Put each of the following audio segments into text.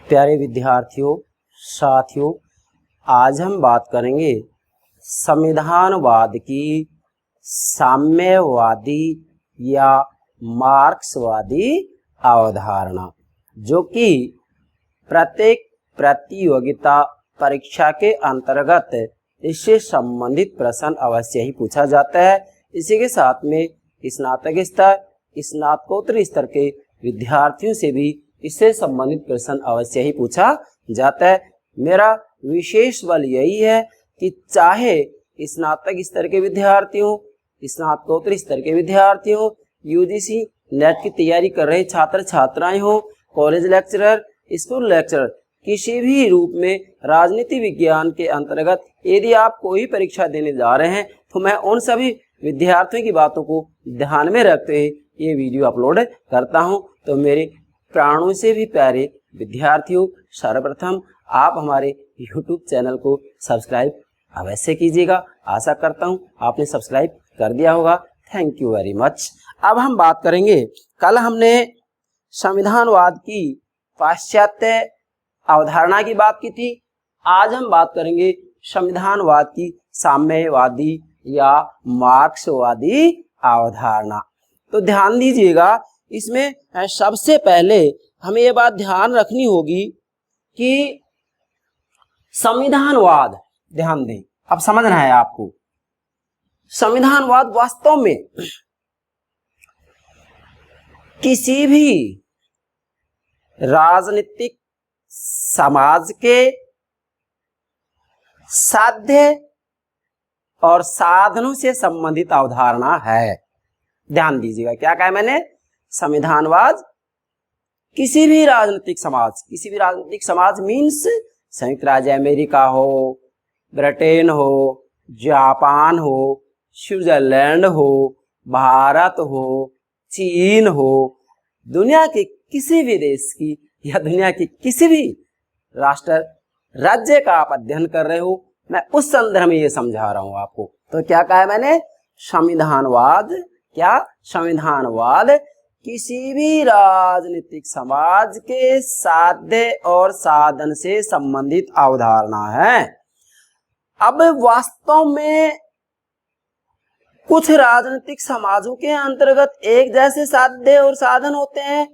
प्यारे विद्यार्थियों, साथियों, आज हम बात करेंगे संविधानवाद की साम्यवादी या मार्क्सवादी अवधारणा, जो कि प्रत्येक प्रतियोगिता परीक्षा के अंतर्गत इससे संबंधित प्रश्न अवश्य ही पूछा जाता है। इसी के साथ में स्नातक स्तर, स्नातकोत्तर स्तर के विद्यार्थियों से भी इससे संबंधित प्रश्न अवश्य ही पूछा जाता है। मेरा विशेष बल यही है कि चाहे स्नातक स्तर के विद्यार्थियों, स्नातकोत्तर स्तर के विद्यार्थियों, यूजीसी नेट की तैयारी कर रहे छात्र छात्राएं हो, कॉलेज लेक्चरर, स्कूल लेक्चरर, किसी भी रूप में राजनीति विज्ञान के अंतर्गत यदि आप कोई परीक्षा देने जा रहे हैं तो मैं उन सभी विद्यार्थियों की बातों को ध्यान में रखते हुए ये वीडियो अपलोड करता हूं। तो मेरे प्राणों से भी प्यारे विद्यार्थियों, सर्वप्रथम आप हमारे YouTube चैनल को सब्सक्राइब अवश्य कीजिएगा। आशा करता हूं आपने सब्सक्राइब कर दिया होगा। Thank you very much. अब हम बात करेंगे, कल हमने संविधानवाद की पाश्चात्य अवधारणा की बात की थी। आज हम बात करेंगे संविधानवाद की साम्यवादी या मार्क्सवादी अवधारणा। तो ध्यान दीजिएगा, इसमें सबसे पहले हमें ये बात ध्यान रखनी होगी कि संविधानवाद, ध्यान दें, अब समझना है आपको, संविधानवाद वास्तव में किसी भी राजनीतिक समाज के साध्य और साधनों से संबंधित अवधारणा है। ध्यान दीजिएगा, क्या कहा मैंने? संविधानवाद किसी भी राजनीतिक समाज मीन्स संयुक्त राज्य अमेरिका हो, ब्रिटेन हो, जापान हो, स्विट्जरलैंड हो, भारत हो, चीन हो, दुनिया के किसी भी देश की या दुनिया के किसी भी राष्ट्र राज्य का आप अध्ययन कर रहे हो, मैं उस संदर्भ में ये समझा रहा हूं आपको। तो क्या कहा है मैंने? संविधानवाद, क्या? संविधानवाद किसी भी राजनीतिक समाज के साध्य और साधन से संबंधित अवधारणा है। अब वास्तव में कुछ राजनीतिक समाजों के अंतर्गत एक जैसे साध्य और साधन होते हैं,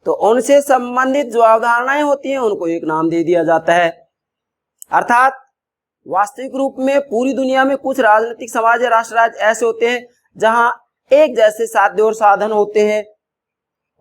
तो उनसे संबंधित जो अवधारणाएं होती हैं उनको एक नाम दे दिया जाता है। अर्थात वास्तविक रूप में पूरी दुनिया में कुछ राजनीतिक समाज या राष्ट्र राज्य ऐसे होते हैं जहां एक जैसे साध्य और साधन होते हैं,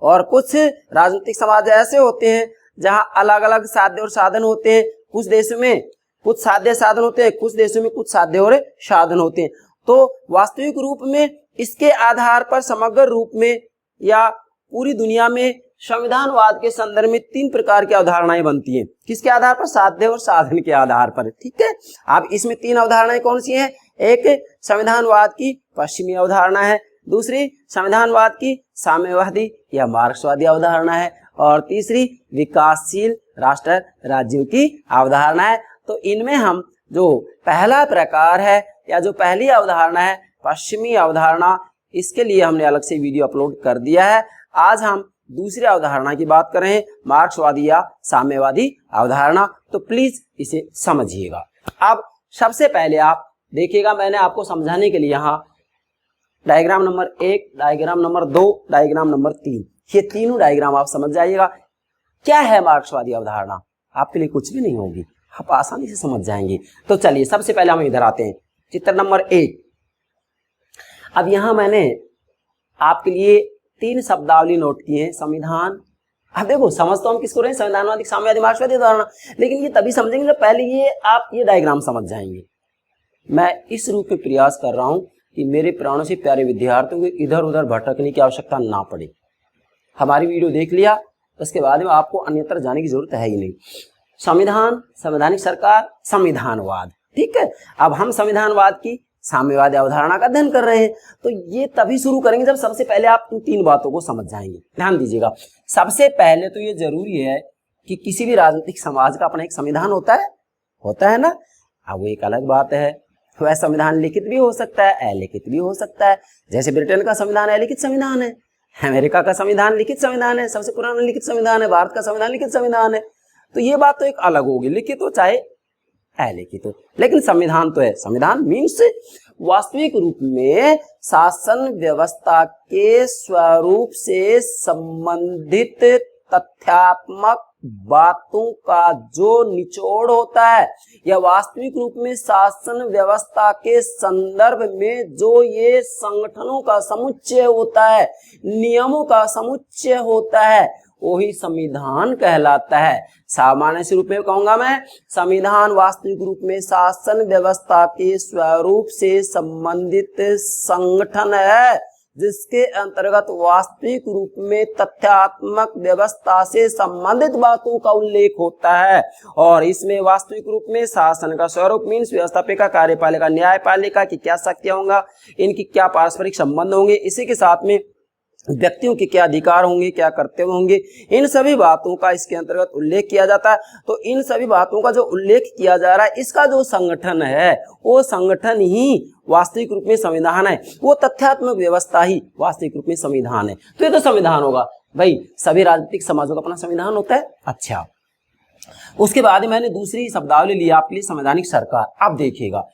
और कुछ राजनीतिक समाज ऐसे होते हैं जहां अलग अलग साध्य और साधन होते हैं। कुछ देशों में कुछ साध्य साधन होते हैं, कुछ देशों में कुछ साध्य और साधन होते हैं। तो वास्तविक रूप में इसके आधार पर समग्र रूप में या पूरी दुनिया में संविधानवाद के संदर्भ में तीन प्रकार की अवधारणाएं बनती हैं। किसके आधार पर? साध्य और साधन के आधार पर। ठीक है, अब इसमें तीन अवधारणाएं कौन सी हैं? एक संविधानवाद की पश्चिमी अवधारणा है, दूसरी संविधानवाद की साम्यवादी या मार्क्सवादी अवधारणा है, और तीसरी विकासशील राष्ट्र राज्यों की अवधारणा है। तो इनमें हम जो पहला प्रकार है या जो पहली अवधारणा है, पश्चिमी अवधारणा, इसके लिए हमने अलग से वीडियो अपलोड कर दिया है। आज हम दूसरी अवधारणा की बात कर रहे हैं, मार्क्सवादी या साम्यवादी अवधारणा। तो प्लीज इसे समझिएगा। अब सबसे पहले आप देखिएगा, मैंने आपको समझाने के लिए यहाँ diagram number 1, diagram number 2, diagram number 3, ये तीनों डायग्राम आप समझ जाइएगा। क्या है मार्क्सवादी अवधारणा? आपके लिए कुछ भी नहीं होगी, आप आसानी से समझ जाएंगे। तो चलिए सबसे पहले हम इधर आते हैं, चित्र नंबर 1। अब यहां मैंने आपके लिए 3 शब्दावली नोट की है। संविधान, अब देखो समझ तो हम किसको रहे हैं? संविधानवादी, साम्यवादी, मार्क्सवादी अवधारणा, लेकिन ये तभी समझेंगे जब पहले ये आप ये डायग्राम समझ जाएंगे। मैं इस रूप में प्रयास कर रहा हूं कि मेरे प्राणों से प्यारे विद्यार्थियों को इधर उधर भटकने की आवश्यकता ना पड़े। हमारी वीडियो देख लिया, उसके बाद में आपको अन्यत्र जाने की जरूरत है ही नहीं। संविधान, संवैधानिक सरकार, संविधानवाद। ठीक है, अब हम संविधानवाद की साम्यवादी अवधारणा का अध्ययन कर रहे हैं, तो ये तभी शुरू करेंगे जब सबसे पहले आप इन तीन बातों को समझ जाएंगे। ध्यान दीजिएगा, सबसे पहले तो ये जरूरी है कि किसी भी राजनीतिक समाज का अपना एक संविधान होता है ना। अब वो एक अलग बात है, वह संविधान लिखित भी हो सकता है, अलिखित भी हो सकता है। जैसे ब्रिटेन का संविधान अलिखित संविधान है, अमेरिका का संविधान लिखित संविधान है, सबसे पुराना लिखित संविधान है, भारत का संविधान लिखित संविधान है। तो ये बात तो एक अलग होगी, लिखित हो चाहे अलिखित हो, लेकिन संविधान तो है। संविधान मीन्स वास्तविक रूप में शासन व्यवस्था के स्वरूप से संबंधित तथ्यात्मक बातों का जो निचोड़ होता है, या वास्तविक रूप में शासन व्यवस्था के संदर्भ में जो ये संगठनों का समुच्चय होता है, नियमों का समुच्चय होता है, वही संविधान कहलाता है। सामान्य से रूप में कहूंगा मैं, संविधान वास्तविक रूप में शासन व्यवस्था के स्वरूप से संबंधित संगठन है, जिसके अंतर्गत वास्तविक रूप में तथ्यात्मक व्यवस्था से संबंधित बातों का उल्लेख होता है। और इसमें वास्तविक रूप में शासन का स्वरूप मीन्स व्यवस्थापिका, कार्यपालिका, न्यायपालिका की क्या शक्तियां होंगे, इनकी क्या पारस्परिक संबंध होंगे, इसी के साथ में व्यक्तियों के क्या अधिकार होंगे, क्या कर्तव्य होंगे, इन सभी बातों का इसके अंतर्गत उल्लेख किया जाता है। तो इन सभी बातों का जो उल्लेख किया जा रहा है, इसका जो संगठन है वो संगठन ही वास्तविक रूप में संविधान है, वो तथ्यात्मक व्यवस्था ही वास्तविक रूप में संविधान है। तो ये तो संविधान होगा भाई, सभी राजनीतिक समाजों का अपना संविधान होता है। अच्छा, उसके बाद मैंने दूसरी शब्दावली ली आपके लिए, संवैधानिक सरकार। आप देखिएगा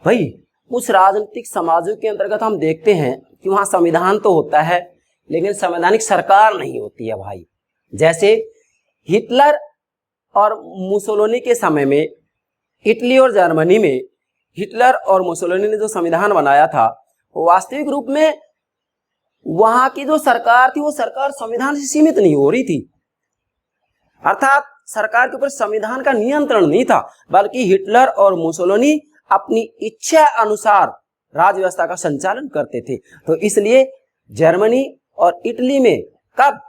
भाई, उस राजनीतिक समाजों के अंतर्गत हम देखते हैं कि वहां संविधान तो होता है लेकिन संवैधानिक सरकार नहीं होती है भाई। जैसे हिटलर और मुसोलिनी के समय में, इटली और जर्मनी में हिटलर और मुसोलिनी ने जो संविधान बनाया था, वो वास्तविक रूप में वहां की जो सरकार थी वो सरकार संविधान से सीमित नहीं हो रही थी, अर्थात सरकार के ऊपर संविधान का नियंत्रण नहीं था, बल्कि हिटलर और मुसोलिनी अपनी इच्छा अनुसार राज्य व्यवस्था का संचालन करते थे। तो इसलिए जर्मनी और इटली में कब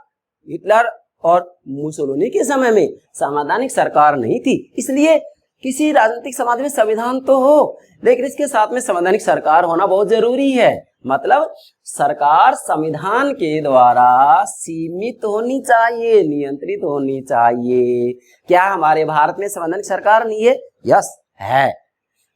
हिटलर और मुसोलिनी के समय में संवैधानिक सरकार नहीं थी। इसलिए किसी राजनीतिक समाज में संविधान तो हो, लेकिन इसके साथ में संवैधानिक सरकार होना बहुत जरूरी है। मतलब सरकार संविधान के द्वारा सीमित होनी चाहिए, नियंत्रित होनी चाहिए। क्या हमारे भारत में संवैधानिक सरकार नहीं है? यस है।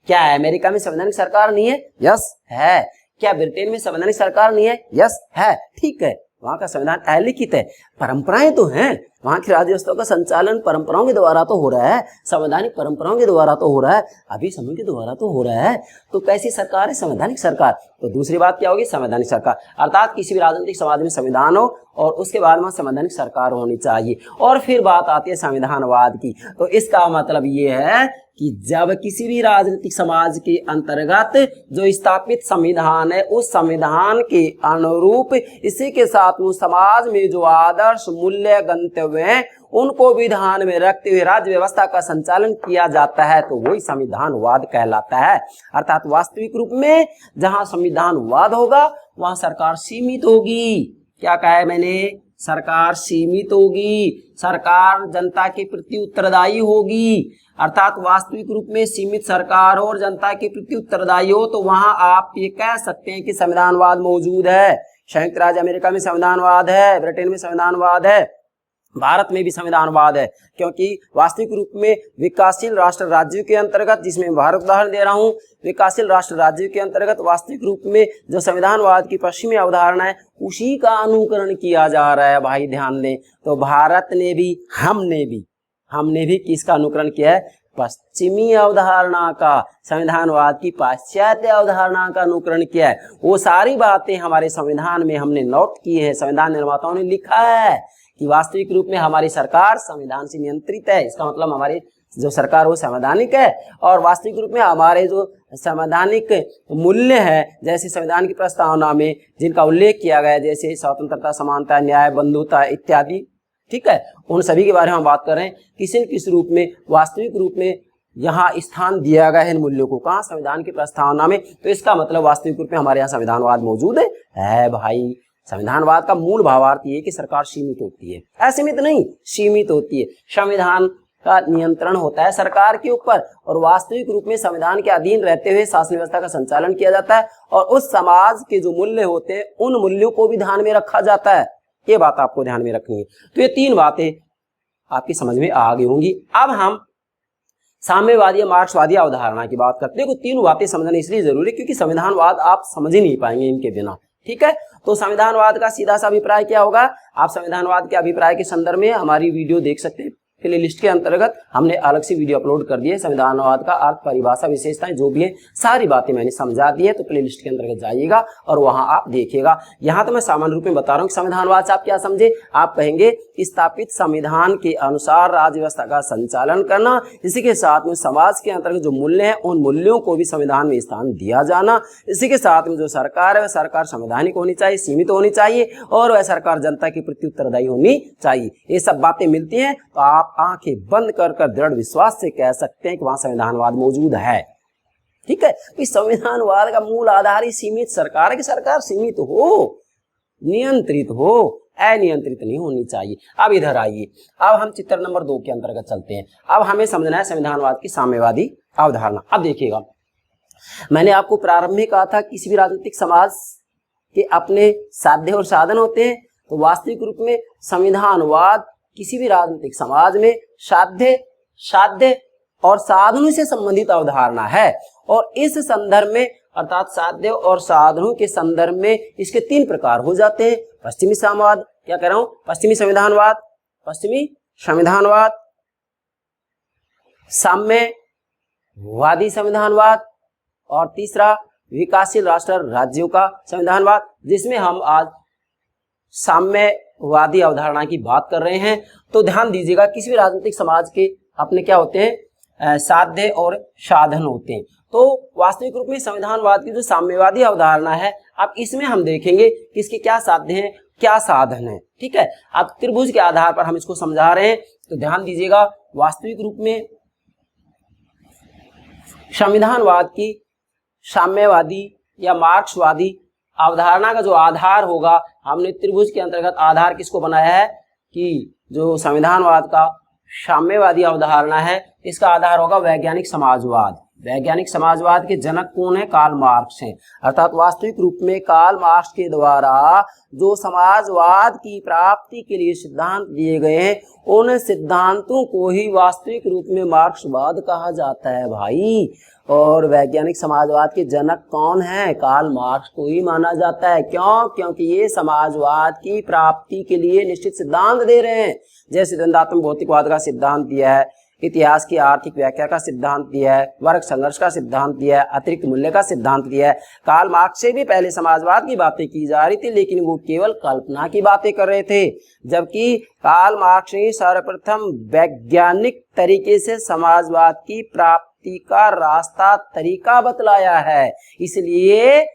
क्या अमेरिका में संवैधानिक सरकार नहीं है? यस है। क्या ब्रिटेन में संवैधानिक सरकार नहीं है? यस है। ठीक है, वहां का संविधान अलिखित है, परंपराएं तो हैं, वहां की राज्य व्यवस्था का संचालन परंपराओं के द्वारा तो हो रहा है, संवैधानिक परंपराओं के द्वारा तो हो रहा है, अभी समूह के द्वारा तो हो रहा है। तो कैसी सरकार है? संवैधानिक सरकार। तो दूसरी बात क्या होगी? संवैधानिक सरकार, अर्थात किसी भी राजनीतिक समाज में संविधान हो और उसके बाद में संवैधानिक सरकार होनी चाहिए। और फिर बात आती है संविधानवाद की। तो इसका मतलब ये है कि जब किसी भी राजनीतिक समाज के अंतर्गत जो स्थापित संविधान है, उस संविधान के अनुरूप इसी के साथ में समाज में जो आदर्श मूल्य गंतव्य हैं, उनको भी ध्यान में रखते हुए राज्य व्यवस्था का संचालन किया जाता है, तो वही संविधानवाद कहलाता है। अर्थात वास्तविक रूप में जहां संविधानवाद होगा वहां सरकार सीमित होगी। क्या कहा है मैंने? सरकार सीमित होगी, सरकार जनता के प्रति उत्तरदायी होगी। अर्थात वास्तविक रूप में सीमित सरकार हो और जनता के प्रति उत्तरदायी हो, तो वहां आप ये कह सकते हैं कि संविधानवाद मौजूद है। संयुक्त राज्य अमेरिका में संविधानवाद है, ब्रिटेन में संविधानवाद है, भारत में भी संविधानवाद है, क्योंकि वास्तविक रूप में विकासशील राष्ट्र राज्यों के अंतर्गत, जिसमें भारत उदाहरण दे रहा हूं, विकासशील राष्ट्र राज्यों के अंतर्गत वास्तविक रूप में जो संविधानवाद की पश्चिमी अवधारणा है, उसी का अनुकरण किया जा रहा है। भाई ध्यान दें, तो भारत ने भी, हमने भी किसका अनुकरण किया है? पश्चिमी अवधारणा का, संविधानवाद की पाश्चात्य अवधारणा का अनुकरण किया है। वो सारी बातें हमारे संविधान में हमने नोट की है, संविधान निर्माताओं ने लिखा है कि वास्तविक रूप में हमारी सरकार संविधान से नियंत्रित है। इसका मतलब हमारी जो सरकार वो संवैधानिक है, और वास्तविक रूप में हमारे जो संवैधानिक मूल्य है, जैसे संविधान की प्रस्तावना में जिनका उल्लेख किया गया है, जैसे स्वतंत्रता, समानता, न्याय, बंधुता इत्यादि, ठीक है, उन सभी के बारे में हम बात कर रहे हैं। किसी न किसी रूप में वास्तविक रूप में यहाँ स्थान दिया गया है इन मूल्यों को, कहाँ? संविधान की प्रस्तावना में। तो इसका मतलब वास्तविक रूप में हमारे यहाँ संविधानवाद मौजूद है भाई। संविधानवाद का मूल भावार्थ ये कि सरकार सीमित होती है, असीमित नहीं, सीमित होती है। संविधान का नियंत्रण होता है सरकार के ऊपर, और वास्तविक रूप में संविधान के अधीन रहते हुए शासन व्यवस्था का संचालन किया जाता है, और उस समाज के जो मूल्य होते हैं उन मूल्यों को भी ध्यान में रखा जाता है। ये बात आपको ध्यान में रखनी है। तो ये तीन बातें आपकी समझ में आ गई होंगी। अब हम साम्यवादी या मार्क्सवादी अवधारणा की बात करते हैं। तो तीनों बातें समझना इसलिए जरूरी है क्योंकि संविधानवाद आप समझ ही नहीं पाएंगे इनके बिना, ठीक है। तो संविधानवाद का सीधा सा अभिप्राय क्या होगा? आप संविधानवाद के अभिप्राय के संदर्भ में हमारी वीडियो देख सकते हैं, प्ले लिस्ट के अंतर्गत हमने अलग से वीडियो अपलोड कर दिए। संविधानवाद का अर्थ, परिभाषा, विशेषताएं जो भी है सारी बातें मैंने समझा दी है, तो प्ले लिस्ट के अंतर्गत जाइएगा और वहां आप देखिएगा। यहाँ तो मैं सामान्य रूप में बता रहा हूँ कि संविधानवाद से आप क्या समझे। आप कहेंगे स्थापित संविधान के अनुसार राज्य व्यवस्था का संचालन करना, इसी के साथ में समाज के अंतर्गत जो मूल्य हैं उन मूल्यों को भी संविधान में स्थान दिया जाना, इसी के साथ में जो सरकार है वह सरकार संवैधानिक होनी चाहिए, सीमित होनी चाहिए, और वह सरकार जनता के प्रति उत्तरदायी होनी चाहिए। ये सब बातें मिलती हैं तो आप आंखें बंद कर दृढ़ विश्वास से कह सकते हैं कि वहां संविधानवाद मौजूद है। ठीक है, इस संविधानवाद का मूल आधार ही सीमित सरकार है कि सरकार सीमित हो, नियंत्रित हो, अनियंत्रित नहीं होनी चाहिए। अब इधर आइए, अब हम चित्र नंबर 2 के अंतर्गत चलते हैं। अब हमें समझना है संविधानवाद की साम्यवादी अवधारणा। अब देखिएगा, मैंने आपको प्रारंभ में कहा था किसी भी राजनीतिक समाज के अपने साध्य और साधन होते हैं, तो वास्तविक रूप में संविधानवाद किसी भी राजनीतिक समाज में साध्य और साधनों से संबंधित अवधारणा है। और इस संदर्भ में अर्थात साध्य और साधनों के संदर्भ में इसके 3 प्रकार हो जाते हैं। पश्चिमी साम्यवाद, क्या कह रहा हूं, पश्चिमी संविधानवाद, साम्यवादी संविधानवाद, और तीसरा विकासशील राष्ट्र राज्यों का संविधानवाद, जिसमें हम आज साम्यवादी अवधारणा की बात कर रहे हैं। तो ध्यान दीजिएगा, किसी भी राजनीतिक समाज के अपने क्या होते हैं, साध्य और साधन होते हैं। तो वास्तविक रूप में संविधानवाद की जो साम्यवादी अवधारणा है, अब इसमें हम देखेंगे कि इसके क्या साध्य हैं, क्या साधन है। ठीक है, अब त्रिभुज के आधार पर हम इसको समझा रहे हैं, तो ध्यान दीजिएगा, वास्तविक रूप में संविधानवाद की साम्यवादी या मार्क्सवादी अवधारणा का जो आधार होगा, हमने त्रिभुज के अंतर्गत आधार किसको बनाया है कि जो संविधानवाद का साम्यवादी अवधारणा है, इसका आधार होगा वैज्ञानिक समाजवाद। वैज्ञानिक समाजवाद के जनक कौन है, कार्ल मार्क्स हैं। अर्थात वास्तविक रूप में कार्ल मार्क्स के द्वारा जो समाजवाद की प्राप्ति के लिए सिद्धांत दिए गए हैं, उन सिद्धांतों को ही वास्तविक रूप में मार्क्सवाद कहा जाता है भाई। और वैज्ञानिक समाजवाद के जनक कौन है, कार्ल मार्क्स को ही माना जाता है। क्यों? क्योंकि ये समाजवाद की प्राप्ति के लिए निश्चित सिद्धांत दे रहे हैं। जैसे द्वंद्वात्मक भौतिकवाद का सिद्धांत दिया है, इतिहास की आर्थिक व्याख्या का सिद्धांत दिया है, वर्ग संघर्ष का सिद्धांत दिया है, अतिरिक्त मूल्य का सिद्धांत दिया है। कार्ल मार्क्स से भी पहले समाजवाद की बातें की जा रही थी, लेकिन वो केवल कल्पना की बातें कर रहे थे, जबकि कार्ल मार्क्स ने सर्वप्रथम वैज्ञानिक तरीके से समाजवाद की प्राप्ति का रास्ता, तरीका बतलाया है। इसलिए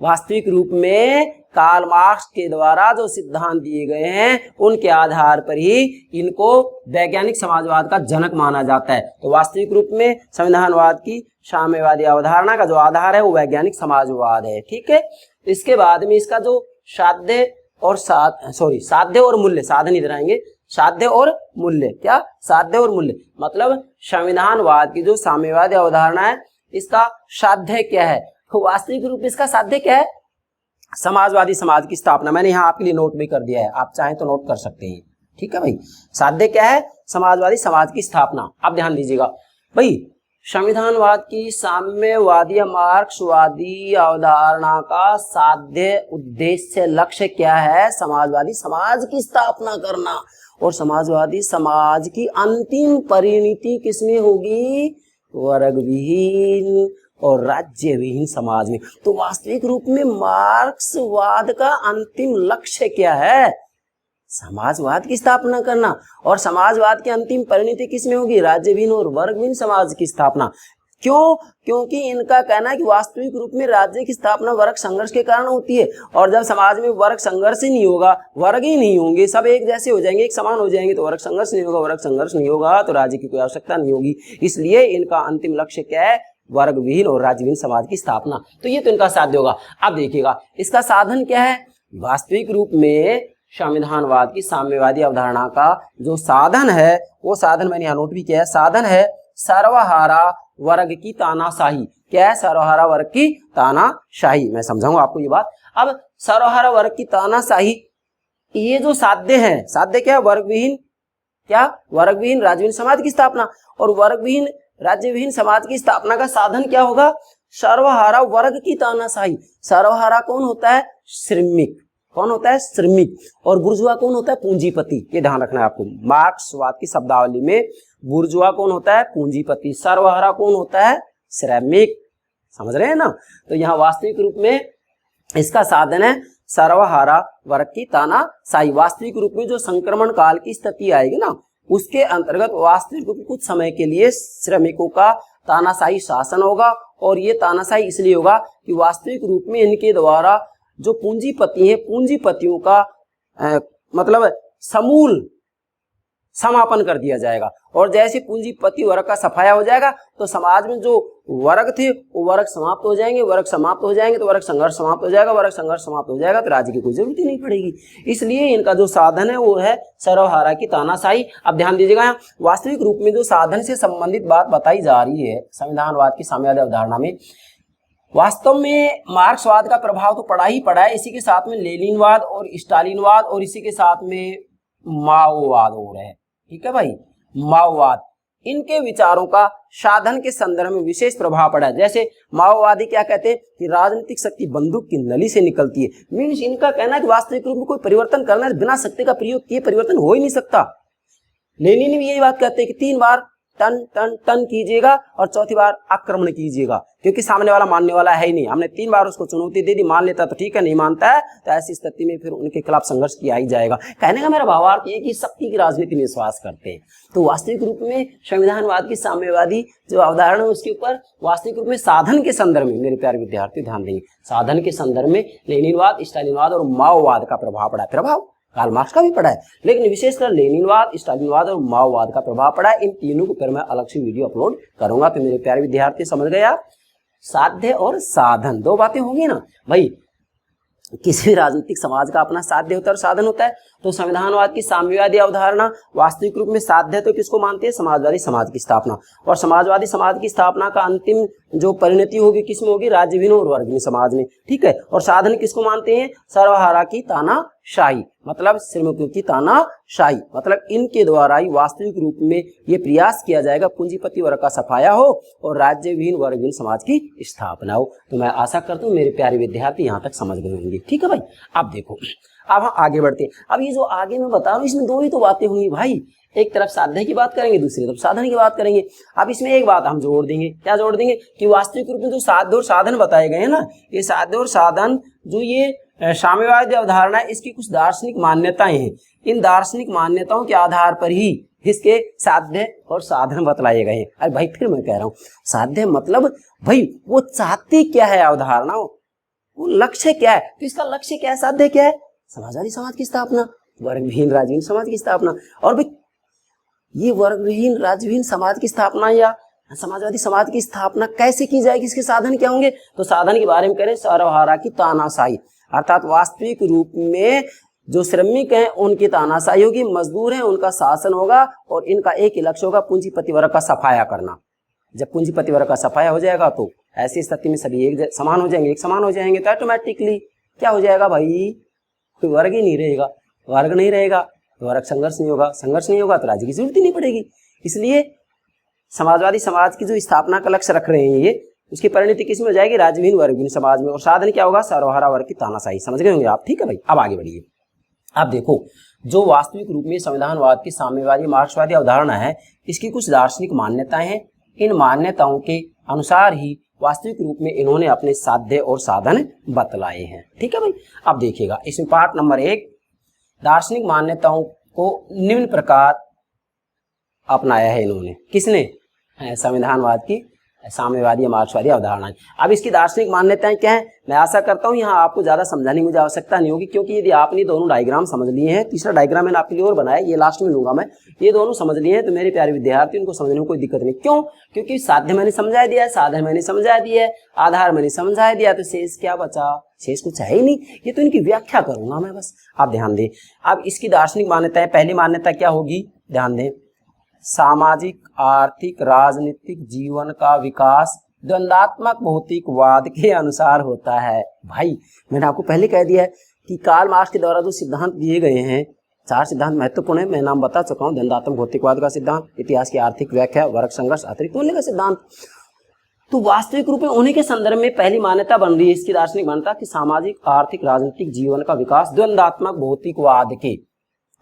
वास्तविक रूप में कार्ल मार्क्स के द्वारा जो सिद्धांत दिए गए हैं, उनके आधार पर ही इनको वैज्ञानिक समाजवाद का जनक माना जाता है। तो वास्तविक रूप में संविधानवाद की साम्यवादी अवधारणा का जो आधार है वो वैज्ञानिक समाजवाद है। ठीक है, इसके बाद में इसका जो साध्य और मूल्य, साधन इधर आएंगे, साध्य और मूल्य, क्या साध्य और मूल्य मतलब संविधानवाद की जो साम्यवादी अवधारणा है, इसका साध्य क्या है। तो वास्तविक रूप में इसका साध्य क्या है, समाजवादी समाज की स्थापना। मैंने यहाँ आपके लिए नोट भी कर दिया है, आप चाहें तो नोट कर सकते हैं। ठीक है भाई, साध्य क्या है, समाजवादी समाज की स्थापना। अब ध्यान दीजिएगा भाई, संविधानवाद की साम्यवादी या मार्क्सवादी अवधारणा का साध्य, उद्देश्य, लक्ष्य क्या है, समाजवादी समाज की स्थापना करना। और समाजवादी समाज की अंतिम परिणति किसमें होगी, वर्ग विहीन और राज्य विहीन समाज में। तो वास्तविक रूप में मार्क्सवाद का अंतिम लक्ष्य क्या है, समाजवाद की स्थापना करना। और समाजवाद की अंतिम परिणति किसमें होगी, राज्य विहीन और वर्ग विहीन समाज की स्थापना। क्यों? क्योंकि इनका कहना है कि वास्तविक रूप में राज्य की स्थापना वर्ग संघर्ष के कारण होती है, और जब समाज में वर्ग संघर्ष ही नहीं होगा, वर्ग ही नहीं होंगे, सब एक जैसे हो जाएंगे, एक समान हो जाएंगे, तो वर्ग संघर्ष नहीं होगा, वर्ग संघर्ष नहीं होगा तो राज्य की कोई आवश्यकता नहीं होगी। इसलिए इनका अंतिम लक्ष्य क्या है, वर्ग विहीन और राज्य विहीन समाज की स्थापना। तो ये तो इनका साध्य होगा। अब देखिएगा इसका साधन क्या है, वास्तविक रूप में संविधानवाद की साम्यवादी अवधारणा का जो साधन है, वो साधन मैंने यहाँ नोट भी किया है, साधन है सर्वहारा वर्ग की तानाशाही। क्या है, सर्वहारा वर्ग की तानाशाही। मैं समझाऊंगा आपको ये बात। अब सर्वहारा वर्ग की तानाशाही, ये जो साध्य है, साध्य क्या है, वर्ग विहीन, क्या वर्ग विहीन राज्य विहीन समाज की स्थापना। और वर्ग विहीन राज्य विहीन समाज की स्थापना का साधन क्या होगा, सर्वहारा वर्ग की तानाशाही। सर्वहारा कौन होता है, श्रमिक, कौन होता है? श्रमिक। और बुर्जुआ कौन होता है? पूंजीपति। ये ध्यान रखना है आपको। मार्क्सवाद की शब्दावली में बुर्जुआ कौन होता है? पूंजीपति। सर्वहारा कौन होता है? श्रमिक। समझ रहे हैं ना? तो यहाँ वास्तविक रूप में इसका साधन है सर्वहारा वर्ग की तानाशाही। वास्तविक रूप में जो संक्रमण काल की स्थिति आएगी ना, उसके अंतर्गत वास्तविक रूप में कुछ समय के लिए श्रमिकों का तानाशाही शासन होगा। और ये तानाशाही इसलिए होगा कि वास्तविक रूप में इनके द्वारा जो पूंजीपति हैं, पूंजीपतियों का मतलब समूल समापन कर दिया जाएगा। और जैसे पूंजीपति वर्ग का सफाया हो जाएगा तो समाज में जो वर्ग थे वो वर्ग समाप्त हो जाएंगे। वर्ग समाप्त हो जाएंगे तो वर्ग संघर्ष समाप्त हो जाएगा। वर्ग संघर्ष समाप्त हो जाएगा तो राज्य की कोई जरूरत ही नहीं पड़ेगी। इसलिए इनका जो साधन है वो है सर्वहारा की तानाशाही। अब ध्यान दीजिएगा, यहाँ वास्तविक रूप में जो साधन से संबंधित बात बताई जा रही है संविधानवाद की साम्यवादी अवधारणा में, वास्तव में मार्क्सवाद का प्रभाव तो पड़ा ही पड़ा है। इसी के साथ में लेनिनवाद और स्टालिनवाद और इसी के साथ में माओवाद हो रहे हैं। ठीक है भाई, माओवाद, इनके विचारों का साधन के संदर्भ में विशेष प्रभाव पड़ा है। जैसे माओवादी क्या कहते हैं कि राजनीतिक शक्ति बंदूक की नली से निकलती है। मीन्स इनका कहना है कि वास्तविक रूप में कोई परिवर्तन करना है बिना शक्ति का प्रयोग किए परिवर्तन हो ही नहीं सकता। लेनिन भी यही बात कहते हैं कि 3 बार टन टन टन कीजिएगा और चौथी बार आक्रमण कीजिएगा, क्योंकि सामने वाला मानने वाला है ही नहीं। हमने 3 बार उसको चुनौती दे दी, मान लेता तो ठीक है, नहीं मानता है तो ऐसी स्थिति में फिर उनके खिलाफ संघर्ष किया ही जाएगा। कहने का मेरा भावार्थ ये कि शक्ति की राजनीति में विश्वास करते हैं। तो वास्तविक रूप में संविधानवाद की साम्यवादी जो अवधारणा है उसके ऊपर वास्तविक रूप में साधन के संदर्भ में मेरे प्यारे विद्यार्थी ध्यान देंगे, साधन के संदर्भ में लेनिनवाद, स्टालिनवाद और माओवाद का प्रभाव पड़ा है। प्रभाव कार्ल मार्क्स का भी पड़ा है, लेकिन विशेषकर लेनिनवाद, स्टालिनवाद और माओवाद का प्रभाव पड़ा है। इन तीनों को फिर मैं अलग से वीडियो अपलोड करूंगा। तो मेरे प्यारे विद्यार्थी समझ गए आप, साध्य और साधन 2 बातें होंगी ना भाई। किसी भी राजनीतिक समाज का अपना साध्य होता है और साधन होता है। तो संविधानवाद की साम्यवादी अवधारणा वास्तविक रूप में साध्य तो किसको मानती है? समाजवादी समाज की स्थापना। और समाजवादी समाज की स्थापना का अंतिम जो परिणति होगी किसमें होगी? राज्यहीन और वर्गहीन समाज में। ठीक है। और साधन किसको मानते हैं? सर्वहारा की तानाशाही, मतलब श्रमिकों की तानाशाही, मतलब इनके द्वारा ही वास्तविक रूप में ये प्रयास किया जाएगा पूंजीपति वर्ग का सफाया हो और राज्यहीन वर्गहीन समाज की स्थापना हो। तो मैं आशा करता हूँ मेरे प्यारे विद्यार्थी यहाँ तक समझ गए होंगे। ठीक है भाई। अब देखो, अब हम आगे बढ़ते हैं। अब ये जो आगे मैं बता रहा हूँ इसमें 2 ही तो बातें होंगी भाई। एक तरफ साध्य की बात करेंगे, दूसरी तरफ साधन की बात करेंगे। अब इसमें एक बात हम जोड़ देंगे। क्या जोड़ देंगे? कि वास्तविक रूप में जो साध्य और साधन बताए गए हैं ना, ये साध्य और साधन जो ये साम्यवादी अवधारणा है इसकी कुछ दार्शनिक मान्यताएं हैं। इन दार्शनिक मान्यताओं के आधार पर ही इसके साध्य और साधन बतलाए गए हैं। अरे भाई फिर मैं कह रहा हूँ, साध्य मतलब भाई वो चाहते क्या है अवधारणा, वो लक्ष्य क्या है। तो इसका लक्ष्य क्या है? साध्य क्या है? समाजवादी समाज की स्थापना, वर्गहीन राज्यहीन समाज की स्थापना। और भाई ये वर्गहीन राज्यहीन समाज की स्थापना या समाजवादी समाज की स्थापना कैसे की जाएगी? इसके साधन क्या होंगे? तो साधन के बारे में करें, सर्वहारा की तानाशाही, अर्थात वास्तविक रूप में जो श्रमिक हैं उनकी तानाशाही होगी, मजदूर हैं उनका शासन होगा और इनका एक ही लक्ष्य होगा, पूंजीपति वर्ग का सफाया करना। जब पूंजीपति वर्ग का सफाया हो जाएगा तो ऐसी स्थिति में सभी एक समान हो जाएंगे। एक समान हो जाएंगे तो ऑटोमेटिकली क्या हो जाएगा भाई? कोई वर्ग ही नहीं रहेगा। वर्ग नहीं रहेगा तो वर्ग संघर्ष नहीं होगा, संघर्ष नहीं होगा तो राज्य की जरूरत ही नहीं पड़ेगी। इसलिए समाजवादी समाज की जो स्थापना का लक्ष्य रख रहे हैं ये, उसकी परिणति किसमें हो जाएगी? राज्यहीन वर्गहीन समाज में। और साधन क्या होगा? सर्वहारा वर्ग की तानाशाही। समझ गए होंगे आप। ठीक है भाई। अब आगे बढ़िए। अब देखो, जो वास्तविक रूप में संविधानवाद की साम्यवादी मार्क्सवादी अवधारणा है इसकी कुछ दार्शनिक मान्यताएं हैं। इन मान्यताओं के अनुसार ही वास्तविक रूप में इन्होंने अपने साध्य और साधन बतलाए हैं। ठीक है भाई। अब देखिएगा, इसमें पार्ट नंबर 1, दार्शनिक मान्यताओं को निम्न प्रकार अपनाया है इन्होंने। किसने? संविधानवाद की साम्यवादी मार्क्सवादी अवधारणाएं। अब इसकी दार्शनिक मान्यताएं क्या है? मैं आशा करता हूं यहाँ आपको ज्यादा समझाने की मुझे आवश्यकता नहीं होगी, क्योंकि यदि आपने दोनों डायग्राम समझ लिए हैं, तीसरा डायग्राम मैंने आपके लिए और बनाया, ये लास्ट में लूंगा मैं, ये दोनों समझ लिए हैं तो मेरे प्यारे विद्यार्थी उनको समझने में कोई दिक्कत नहीं। क्यों? क्योंकि साध्य मैंने समझा दिया है, साधन मैंने समझा दिया है, आधार मैंने समझा दिया, तो शेष क्या बचा? शेष कुछ है ही नहीं। ये तो इनकी व्याख्या करूंगा मैं बस, आप ध्यान दें। अब इसकी दार्शनिक मान्यताएं, पहली मान्यता क्या होगी? ध्यान दें, सामाजिक आर्थिक राजनीतिक जीवन का विकास द्वंदात्मक भौतिकवाद के अनुसार होता है। भाई मैंने आपको पहले कह दिया है कि कार्ल मार्क्स के द्वारा जो सिद्धांत दिए गए हैं, 4 सिद्धांत महत्वपूर्ण है, मैं नाम बता चुका हूँ। द्वंदात्मक भौतिकवाद का सिद्धांत, इतिहास की आर्थिक व्याख्या, वर्ग संघर्ष, अतिरिक्त मूल्य का सिद्धांत। तो वास्तविक रूप में उन्हीं के संदर्भ में पहली मान्यता बन रही है इसकी दार्शनिक मान्यता कि सामाजिक आर्थिक राजनीतिक जीवन का विकास द्वंद्वात्मक भौतिकवाद के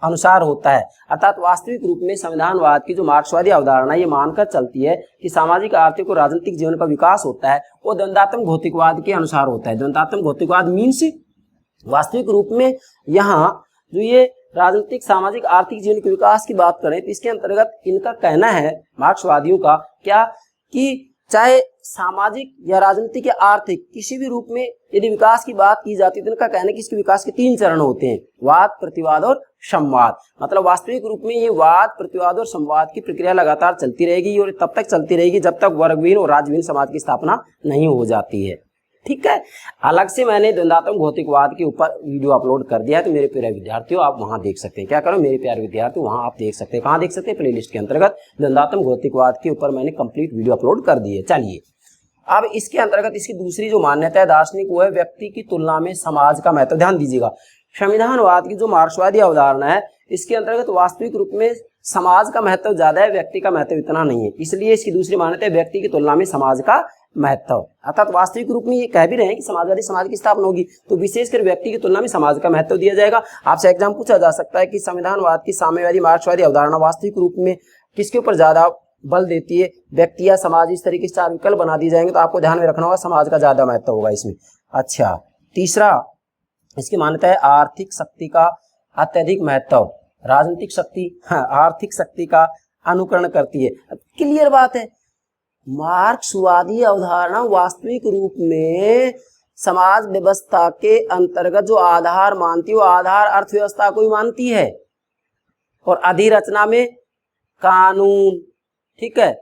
अनुसार होता है। अर्थात वास्तविक रूप में संविधानवाद की जो मार्क्सवादी अवधारणा ये मानकर चलती है कि सामाजिक आर्थिक और राजनीतिक जीवन का विकास होता है वो द्वंद्वात्मक भौतिकवाद के अनुसार होता है। द्वंद्वात्मक भौतिकवाद मीन्स वास्तविक रूप में यहाँ जो ये राजनीतिक सामाजिक आर्थिक जीवन के विकास की बात करें तो इसके अंतर्गत इनका कहना है मार्क्सवादियों का क्या कि चाहे सामाजिक या राजनीतिक या आर्थिक किसी भी रूप में यदि विकास की बात की जाती है तो इनका कहना है कि इसके विकास के 3 चरण होते हैं, वाद, प्रतिवाद और संवाद। मतलब वास्तविक रूप में ये वाद, प्रतिवाद और संवाद की प्रक्रिया लगातार चलती रहेगी और तब तक चलती रहेगी जब तक वर्गहीन और राज्यहीन समाज की स्थापना नहीं हो जाती है। ठीक है, अलग से मैंने द्वंद्वात्मक भौतिकवाद के ऊपर वीडियो अपलोड कर दिया है तो मेरे प्यारे विद्यार्थियों आप वहां देख सकते हैं। क्या करो मेरे प्यारे विद्यार्थियों, वहां आप देख सकते हैं। कहां देख सकते हैं? प्लेलिस्ट के अंतर्गत द्वंद्वात्मक भौतिकवाद के ऊपर मैंने कंप्लीट वीडियो अपलोड कर दी है। चलिए अब इसके अंतर्गत इसकी दूसरी जो मान्यता है दार्शनिक वो है व्यक्ति की तुलना में समाज का महत्व। ध्यान दीजिएगा, संविधानवाद की जो मार्क्सवादी अवधारणा है इसके अंतर्गत वास्तविक रूप में समाज का महत्व ज्यादा है, व्यक्ति का महत्व इतना नहीं है। इसलिए इसकी दूसरी मान्यता है व्यक्ति की तुलना में समाज का महत्व। अर्थात वास्तविक रूप में ये कह भी रहे हैं कि समाजवादी समाज की स्थापना होगी तो विशेषकर व्यक्ति की तुलना में समाज का महत्व दिया जाएगा। आपसे एग्जाम पूछा जा सकता है कि संविधानवाद की साम्यवादी मार्क्सवादी अवधारणा वास्तविक रूप में किसके ऊपर ज्यादा बल देती है, व्यक्ति या समाज? इस तरीके से 4 विकल्प बना दिए जाएंगे तो आपको ध्यान में रखना होगा समाज का ज्यादा महत्व होगा इसमें। अच्छा, तीसरा इसकी मान्यता है आर्थिक शक्ति का अत्यधिक महत्व। राजनीतिक शक्ति आर्थिक शक्ति का अनुकरण करती है। क्लियर बात है, मार्क्सवादी अवधारणा वास्तविक रूप में समाज व्यवस्था के अंतर्गत जो आधार मानती है वो आधार अर्थव्यवस्था को ही मानती है और अधिरचना में कानून, ठीक है,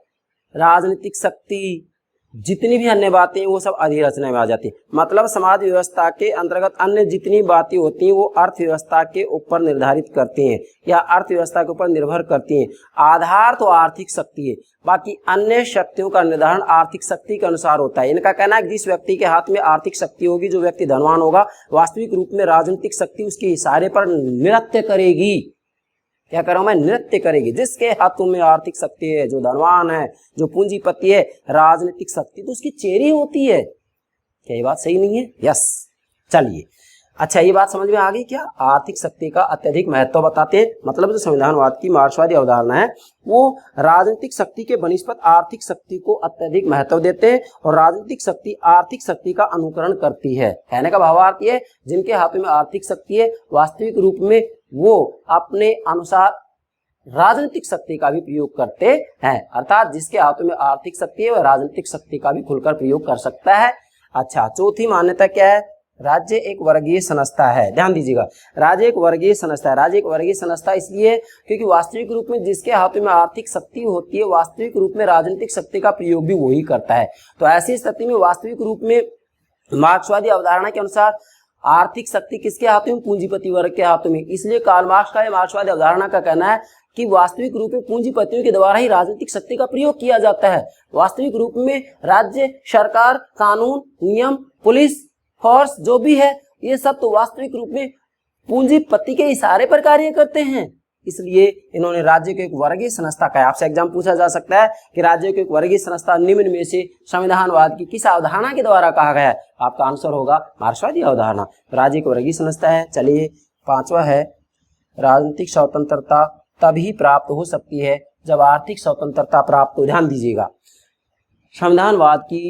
राजनीतिक शक्ति, जितनी भी अन्य बातें वो सब अधिरचना में आ जाती है। मतलब समाज व्यवस्था के अंतर्गत अन्य जितनी बातें होती हैं वो अर्थव्यवस्था के ऊपर निर्धारित करती हैं या अर्थव्यवस्था के ऊपर निर्भर करती हैं। आधार तो आर्थिक शक्ति है, बाकी अन्य शक्तियों का निर्धारण आर्थिक शक्ति के अनुसार होता है। इनका कहना है कि जिस व्यक्ति के हाथ में आर्थिक शक्ति होगी, जो व्यक्ति धनवान होगा, वास्तविक रूप में राजनीतिक शक्ति उसके इशारे पर नृत्य करेगी। क्या कर रहा हूं मैं? नृत्य करेगी। जिसके हाथों में आर्थिक शक्ति है, जो धनवान है, जो पूंजीपति है, राजनीतिक शक्ति तो उसकी चेरी होती है। क्या ये बात सही नहीं है? यस। चलिए, अच्छा ये बात समझ में आ गई क्या? आर्थिक शक्ति का अत्यधिक महत्व बताते हैं। मतलब जो संविधानवाद की मार्क्सवादी अवधारणा है वो राजनीतिक शक्ति के बनिस्पत आर्थिक शक्ति को अत्यधिक महत्व देते हैं और राजनीतिक शक्ति आर्थिक शक्ति का अनुकरण करती है। कहने का भावार्थ ये, जिनके हाथों में आर्थिक शक्ति है वास्तविक रूप में वो अपने अनुसार राजनीतिक शक्ति का भी प्रयोग करते हैं। अर्थात जिसके हाथों में आर्थिक शक्ति है वह राजनीतिक शक्ति का भी खुलकर प्रयोग कर सकता है। अच्छा, चौथी मान्यता क्या है? राज्य एक वर्गीय संस्था है। ध्यान दीजिएगा, राज्य एक वर्गीय संस्था है। राज्य एक वर्गीय संस्था इसलिए क्योंकि वास्तविक रूप में जिसके हाथों में आर्थिक शक्ति होती है वास्तविक रूप में राजनीतिक शक्ति का प्रयोग भी वही करता है। तो ऐसी स्थिति में वास्तविक रूप में मार्क्सवादी अवधारणा के अनुसार आर्थिक शक्ति किसके हाथों में? पूंजीपति वर्ग के हाथों में। इसलिए कार्ल मार्क्स का मार्क्सवादी अवधारणा का कहना है कि वास्तविक रूप में पूंजीपतियों के द्वारा ही राजनीतिक शक्ति का प्रयोग किया जाता है। वास्तविक रूप में राज्य, सरकार, कानून, नियम, पुलिस फोर्स जो भी है ये सब तो वास्तविक रूप में पूंजीपति के इशारे पर कार्य करते हैं। इसलिए इन्होंने राज्य को एक वर्गीय संस्था कहा। आपसे एग्जाम पूछा जा सकता है कि राज्य को एक वर्गीय संस्था निम्न में से संविधानवाद की किस अवधारणा के द्वारा कहा गया है? आपका आंसर होगा मार्क्सवादी अवधारणा। राज्य एक वर्गीय संस्था है। चलिए, 5वां है राजनीतिक स्वतंत्रता तभी प्राप्त हो सकती है जब आर्थिक स्वतंत्रता प्राप्त हो। ध्यान दीजिएगा, संविधानवाद की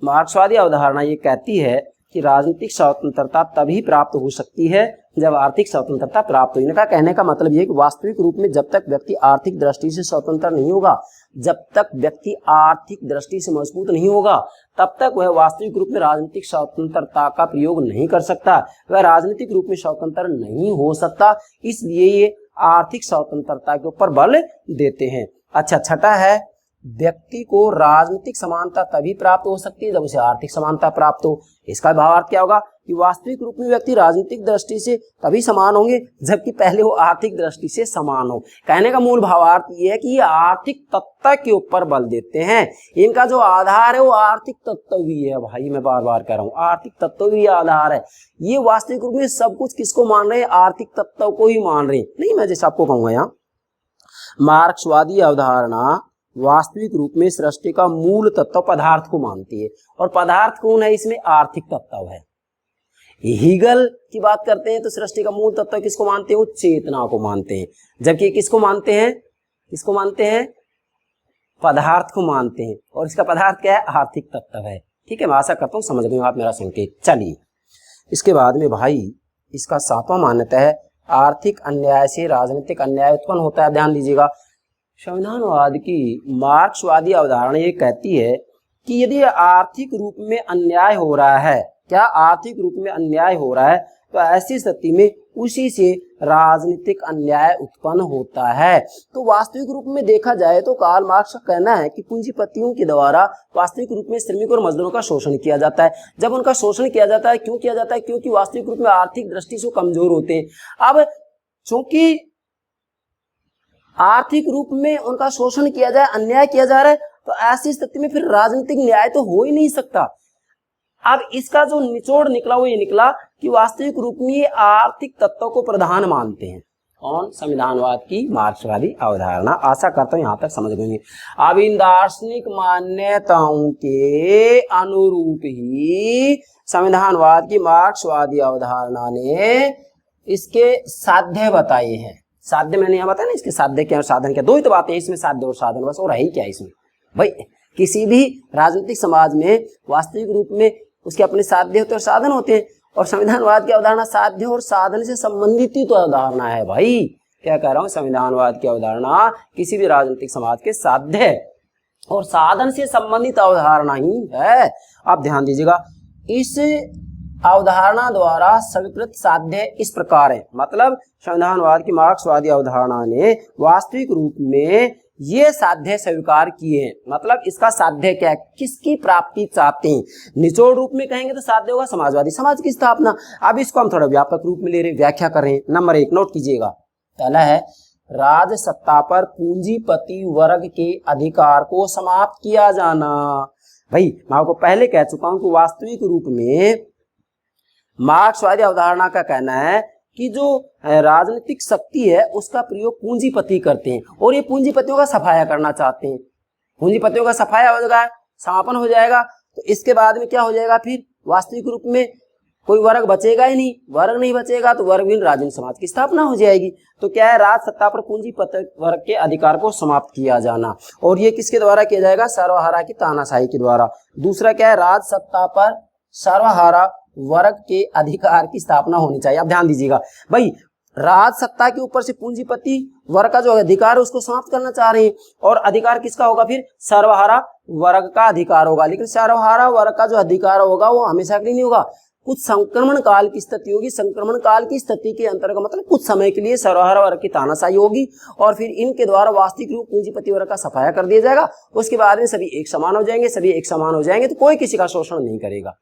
मार्क्सवादी अवधारणा ये कहती है कि राजनीतिक स्वतंत्रता तभी प्राप्त हो सकती है जब आर्थिक स्वतंत्रता प्राप्त हो। इनका कहने का मतलब ये कि वास्तविक रूप में जब तक व्यक्ति आर्थिक दृष्टि से स्वतंत्र नहीं होगा, जब तक व्यक्ति आर्थिक दृष्टि से मजबूत नहीं होगा, तब तक वह वास्तविक रूप में राजनीतिक स्वतंत्रता का प्रयोग नहीं कर सकता, वह राजनीतिक रूप में स्वतंत्र नहीं हो सकता। इसलिए ये आर्थिक स्वतंत्रता के ऊपर बल देते हैं। अच्छा, छठा है व्यक्ति को राजनीतिक समानता तभी प्राप्त हो सकती है जब उसे आर्थिक समानता प्राप्त हो। इसका भावार्थ क्या होगा कि वास्तविक रूप में व्यक्ति राजनीतिक दृष्टि से तभी समान होंगे जबकि पहले वो आर्थिक दृष्टि से समान हो। कहने का मूल भावार्थ ये है कि ये आर्थिक तत्व के ऊपर बल देते हैं। इनका जो आधार है वो आर्थिक तत्व ही है। भाई मैं बार बार कह रहा हूँ, आर्थिक तत्व ही आधार है। ये वास्तविक रूप में सब कुछ किसको मान रहे हैं? आर्थिक तत्व को ही मान रहे हैं। नहीं, मैं जैसे आपको कहूंगा यहाँ मार्क्सवादी अवधारणा वास्तविक रूप में सृष्टि का मूल तत्व पदार्थ को मानती है। और पदार्थ कौन है इसमें? आर्थिक तत्व है। हीगल की बात करते हैं तो सृष्टि का मूल तत्व किसको मानते हैं? वो चेतना को मानते हैं। जबकि किसको मानते हैं? किसको मानते हैं? पदार्थ को मानते हैं। और इसका पदार्थ क्या है? आर्थिक तत्व है। ठीक है, मैं आशा करता हूँ समझ गए आप मेरा संकेत। चलिए इसके बाद में भाई इसका 7वां मान्यता है आर्थिक अन्याय से राजनीतिक अन्याय उत्पन्न होता है। ध्यान दीजिएगा, संविधानवाद की मार्क्सवादी अवधारणा ये कहती है कि यदि आर्थिक रूप में अन्याय हो रहा है, क्या आर्थिक रूप में अन्याय हो रहा है, तो ऐसी स्थिति में उसी से राजनीतिक अन्याय उत्पन्न होता है। तो वास्तविक रूप में देखा जाए तो कार्ल मार्क्स का कहना है कि पूंजीपतियों के द्वारा वास्तविक रूप में श्रमिक और मजदूरों का शोषण किया जाता है। जब उनका शोषण किया जाता है, क्यों किया जाता है? क्योंकि वास्तविक रूप में आर्थिक दृष्टि से कमजोर होते हैं। अब चूंकि आर्थिक रूप में उनका शोषण किया जाए, अन्याय किया जा रहा है, तो ऐसी स्थिति में फिर राजनीतिक न्याय तो हो ही नहीं सकता। अब इसका जो निचोड़ निकला वो ये निकला कि वास्तविक रूप में ये आर्थिक तत्व को प्रधान मानते हैं। कौन? संविधानवाद की मार्क्सवादी अवधारणा। आशा करता हूं यहां तक समझ गए। अब इन दार्शनिक मान्यताओं के अनुरूप ही संविधानवाद की मार्क्सवादी अवधारणा ने इसके साध्य बताए हैं। साध्य मैंने यहाँ बताया ना, इसके साध्य क्या और साधन क्या, दो ही तो बातें हैं इसमें, साध्य और साधन, बस। और है ही क्या इसमें भाई? किसी भी राजनीतिक समाज में वास्तविक रूप में उसके अपने साध्य होते हैं और साधन होते हैं। और संविधानवाद की अवधारणा साध्य और साधन से संबंधित ही तो अवधारणा है भाई। क्या कह रहा हूं? संविधानवाद की अवधारणा किसी भी राजनीतिक समाज के साध्य और साधन से संबंधित अवधारणा ही है। आप ध्यान दीजिएगा, इस अवधारणा द्वारा स्वीकृत साध्य इस प्रकार है। मतलब संविधानवाद की मार्क्सवादी अवधारणा ने वास्तविक रूप में ये साध्य स्वीकार किए हैं। मतलब इसका साध्य क्या है? किसकी प्राप्ति चाहते हैं? निचोड़ रूप में कहेंगे तो साध्य होगा समाजवादी, समाज की स्थापना। अब इसको हम थोड़ा व्यापक रूप में ले रहे, व्याख्या कर रहे हैं। नंबर 1 नोट कीजिएगा, पहला है राज सत्ता पर पूंजीपति वर्ग के अधिकार को समाप्त किया जाना। भाई मैं आपको पहले कह चुका हूं कि वास्तविक रूप में मार्क्सवादी अवधारणा का कहना है कि जो राजनीतिक शक्ति है उसका प्रयोग पूंजीपति करते हैं और ये पूंजीपतियों का सफाया करना चाहते हैं। पूंजीपतियों का सफाया हो जाएगा, समापन हो जाएगा, तो इसके बाद में क्या हो जाएगा? फिर वास्तविक रूप में कोई वर्ग बचेगा ही नहीं। वर्ग नहीं बचेगा तो वर्गहीन राजनीतिक समाज की स्थापना हो जाएगी। तो क्या है? राज सत्ता पर पूंजीपति वर्ग के अधिकार को समाप्त किया जाना। और ये किसके द्वारा किया जाएगा? सर्वहारा की तानाशाही के द्वारा। दूसरा क्या है? राज सत्ता पर सर्वहारा वर्ग के अधिकार की स्थापना होनी चाहिए। अब ध्यान दीजिएगा भाई, राज सत्ता के ऊपर से पूंजीपति वर्ग का जो अधिकार है उसको समाप्त करना चाह रहे हैं। और अधिकार किसका होगा? फिर सर्वहारा वर्ग का अधिकार होगा। लेकिन सर्वहारा वर्ग का जो अधिकार होगा वो हमेशा के लिए नहीं होगा, कुछ संक्रमण काल की स्थिति होगी। संक्रमण काल की स्थिति के अंतर्गत मतलब कुछ समय के लिए सर्वहारा वर्ग की तानाशाही होगी और फिर इनके द्वारा वास्तविक रूप पूंजीपति वर्ग का सफाया कर दिया जाएगा। उसके बाद में सभी एक समान हो जाएंगे, सभी एक समान हो जाएंगे, तो कोई किसी का शोषण नहीं करेगा।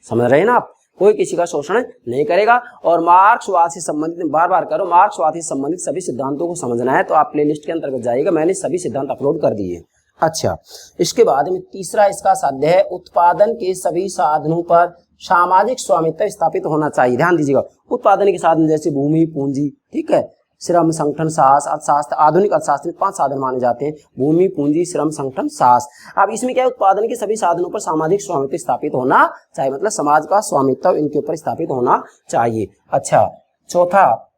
समझ रहे हैं ना आप? कोई किसी का शोषण नहीं करेगा। और मार्क्सवाद से संबंधित, बार बार करो, मार्क्सवाद से संबंधित सभी सिद्धांतों को समझना है तो आप प्लेलिस्ट के अंतर्गत जाइएगा, मैंने सभी सिद्धांत अपलोड कर दिए। अच्छा, इसके बाद में तीसरा इसका साध्य है उत्पादन के सभी साधनों पर सामाजिक स्वामित्व स्थापित होना चाहिए। ध्यान दीजिएगा, उत्पादन के साधन जैसे भूमि, पूंजी, ठीक है, श्रम, संगठन, साहस, अर्थशास्त्र, आधुनिक अर्थशास्त्र में 5 साधन माने जाते हैं: भूमि, पूंजी, श्रम, संगठन, साहस। अब इसमें क्या है? उत्पादन के सभी साधनों पर सामाजिक स्वामित्व स्थापित होना चाहिए, मतलब समाज का स्वामित्व इनके ऊपर स्थापित होना चाहिए। अच्छा, चौथा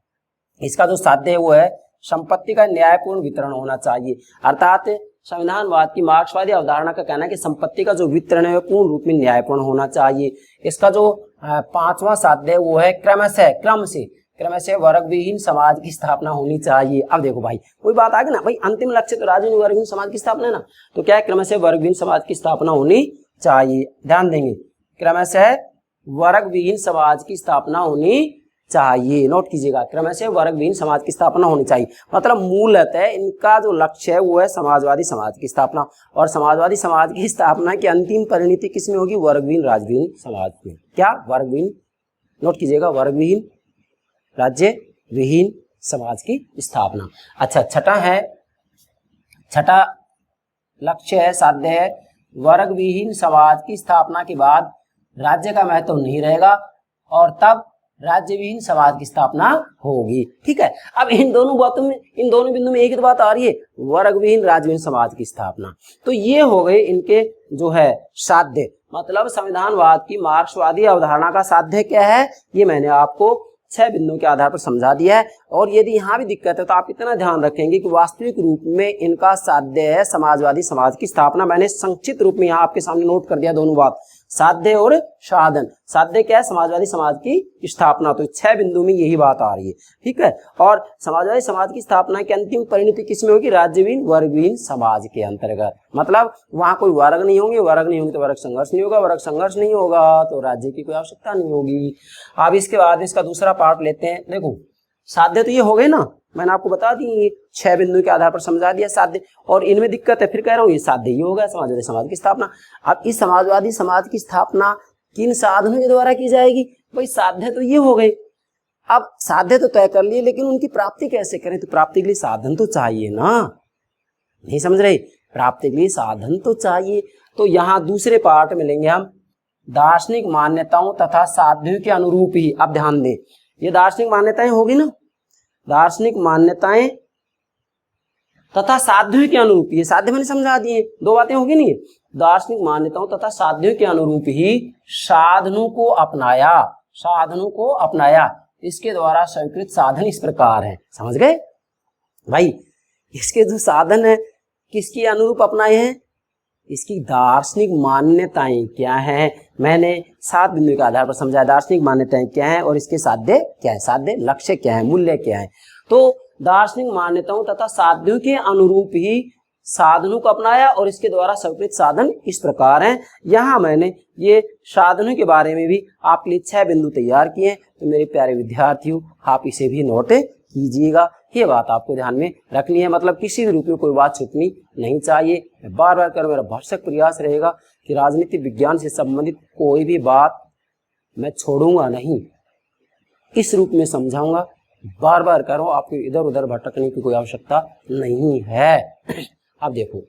इसका जो साध्य है वो है संपत्ति का न्यायपूर्ण वितरण होना चाहिए। अर्थात संविधानवाद की मार्क्सवादी अवधारणा का कहना है कि संपत्ति का जो वितरण है पूर्ण रूप में न्यायपूर्ण होना चाहिए। इसका जो 5वां साध्य है वो है क्रम से वर्ग विहीन समाज की स्थापना होनी चाहिए। अब देखो भाई, कोई बात आ गई ना भाई, अंतिम लक्ष्य तो राजनीतिक वर्गहीन समाज की स्थापना है ना, तो क्या है? क्रम से वर्ग विहीन समाज की स्थापना होनी चाहिए। ध्यान देंगे, क्रम से वर्ग विहीन समाज की स्थापना होनी चाहिए। नोट कीजिएगा, क्रम से वर्ग विहीन समाज की स्थापना होनी चाहिए। मतलब मूलतः इनका जो लक्ष्य है वो है समाजवादी समाज की स्थापना, और समाजवादी समाज की स्थापना की अंतिम परिणति किसमें होगी? वर्गविहीन राजविहीन समाज में। क्या? वर्गविहीन, नोट कीजिएगा, वर्गविहीन राज्य विहीन समाज की स्थापना। अच्छा, छठा लक्ष्य है, साध्य है, वर्ग विहीन समाज की स्थापना के बाद राज्य का महत्व नहीं रहेगा और तब राज्य विहीन समाज की स्थापना होगी। ठीक है, अब इन दोनों बातों में, इन दोनों बिंदु में एक ही तो बात आ रही है, वर्ग विहीन राज्य विहीन समाज की स्थापना। तो ये हो गए इनके जो है साध्य, मतलब संविधानवाद की मार्क्सवादी अवधारणा का साध्य क्या है, ये मैंने आपको 6 बिंदुओं के आधार पर समझा दिया है। और यदि यहाँ भी दिक्कत है तो आप इतना ध्यान रखेंगे कि वास्तविक रूप में इनका साध्य है समाजवादी समाज की स्थापना। मैंने संक्षिप्त रूप में यहाँ आपके सामने नोट कर दिया दोनों बात, साध्य और साधन। साध्य क्या है, समाजवादी समाज की स्थापना। तो 6 बिंदु में यही बात आ रही है। ठीक है, और समाजवादी समाज की स्थापना की अंतिम परिणति किसमें होगी, राज्यविहीन वर्गविहीन समाज के अंतर्गत। मतलब वहां कोई वर्ग नहीं होंगे, वर्ग नहीं होंगे तो वर्ग संघर्ष नहीं होगा, वर्ग संघर्ष नहीं होगा तो राज्य की कोई आवश्यकता नहीं होगी। अब इसके बाद इसका दूसरा पार्ट लेते हैं। देखो साध्य तो ये हो गए ना, मैंने आपको बता दी 6 बिंदु के आधार पर समझा दिया साध्य, और इनमें दिक्कत है, फिर कह रहा हूँ ये साध्य ही होगा समाजवादी समाज की स्थापना। अब इस समाजवादी समाज की स्थापना किन साधनों के द्वारा की जाएगी, भाई साध्य तो ये हो गए। अब साध्य तो तय कर लिए, लेकिन उनकी प्राप्ति कैसे करें, तो प्राप्ति के लिए साधन तो चाहिए ना, नहीं समझ रहे, प्राप्ति के लिए साधन तो चाहिए। तो यहाँ दूसरे पार्ट में लेंगे हम दार्शनिक मान्यताओं तथा साध्यों के अनुरूप ही। अब ध्यान दें, ये दार्शनिक मान्यताएं होगी ना, दार्शनिक मान्यताएं तथा साध्यों के अनुरूप, ये साध्य मैंने समझा दिए, दो बातें होगी नहीं, दार्शनिक मान्यताओं तथा साध्यों के अनुरूप ही साधनों को अपनाया, साधनों को अपनाया। इसके द्वारा स्वीकृत साधन इस प्रकार हैं, समझ गए भाई। इसके जो साधन है किसके अनुरूप अपनाए हैं, इसकी दार्शनिक मान्यताएं क्या हैं, मैंने 7 बिंदु के आधार पर समझाया दार्शनिक मान्यताएं क्या हैं और इसके साध्य क्या है, साध्य लक्ष्य क्या है, मूल्य क्या है। तो दार्शनिक मान्यताओं तथा साध्यों के अनुरूप ही साधनों को अपनाया और इसके द्वारा स्वीकृत साधन इस प्रकार हैं। यहाँ मैंने ये साधनों के बारे में भी आपके लिए 6 बिंदु तैयार किए हैं, तो मेरे प्यारे विद्यार्थियों आप इसे भी नोट कीजिएगा। ये बात आपको ध्यान में रखनी है, मतलब किसी भी रूप में कोई बात छूटनी नहीं चाहिए। मैं बार बार कर, मेरा भरसक प्रयास रहेगा कि राजनीति विज्ञान से संबंधित कोई भी बात मैं छोड़ूंगा नहीं, इस रूप में समझाऊंगा। बार बार करो, आपको इधर उधर भटकने की कोई आवश्यकता नहीं है। अब देखो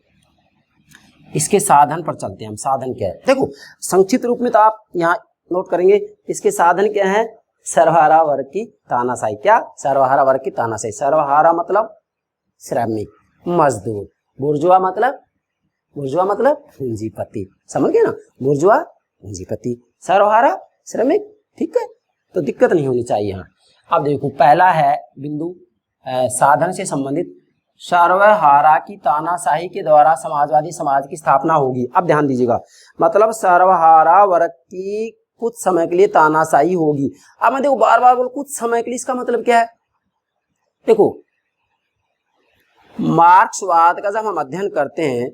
इसके साधन पर चलते हैं हम, साधन क्या है। देखो संक्षिप्त रूप में तो आप यहाँ नोट करेंगे, इसके साधन क्या है, सर्वहारा वर्ग की तानाशाही। क्या, सर्वहारा वर्ग की तानाशाही। सर्वहारा मतलब श्रमिक मजदूर, बुर्जुआ मतलब, बुर्जुआ मतलब पूंजीपति, समझ गए ना, बुर्जुआ पूंजीपति, सर्वहारा श्रमिक। ठीक है, तो दिक्कत नहीं होनी चाहिए यहाँ। अब देखो पहला है बिंदु साधन से संबंधित, सर्वहारा की तानाशाही के द्वारा समाजवादी समाज की स्थापना होगी। अब ध्यान दीजिएगा, मतलब सर्वहारा वर्ग की कुछ समय के लिए तानाशाही होगी। अब मैं देखो बार बार बोल कुछ समय के लिए, इसका मतलब क्या है, देखो मार्क्सवाद का जब हम अध्ययन करते हैं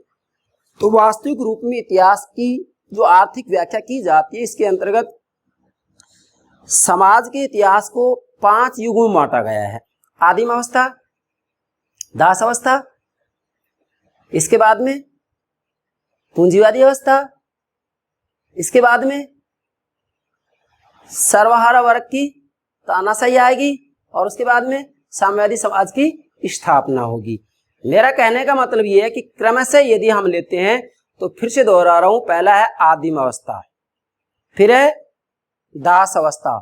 तो वास्तविक रूप में इतिहास की जो आर्थिक व्याख्या की जाती है, इसके अंतर्गत समाज के इतिहास को 5 युगों में बांटा गया है। आदिम अवस्था, दास अवस्था, इसके बाद में पूंजीवादी अवस्था, इसके बाद में सर्वहारा वर्ग की तानाशाही आएगी और उसके बाद में साम्यवादी समाज की स्थापना होगी। मेरा कहने का मतलब यह है कि क्रमशः यदि हम लेते हैं तो फिर से दोहरा रहा हूं, पहला है आदिम अवस्था, फिर है दास अवस्था,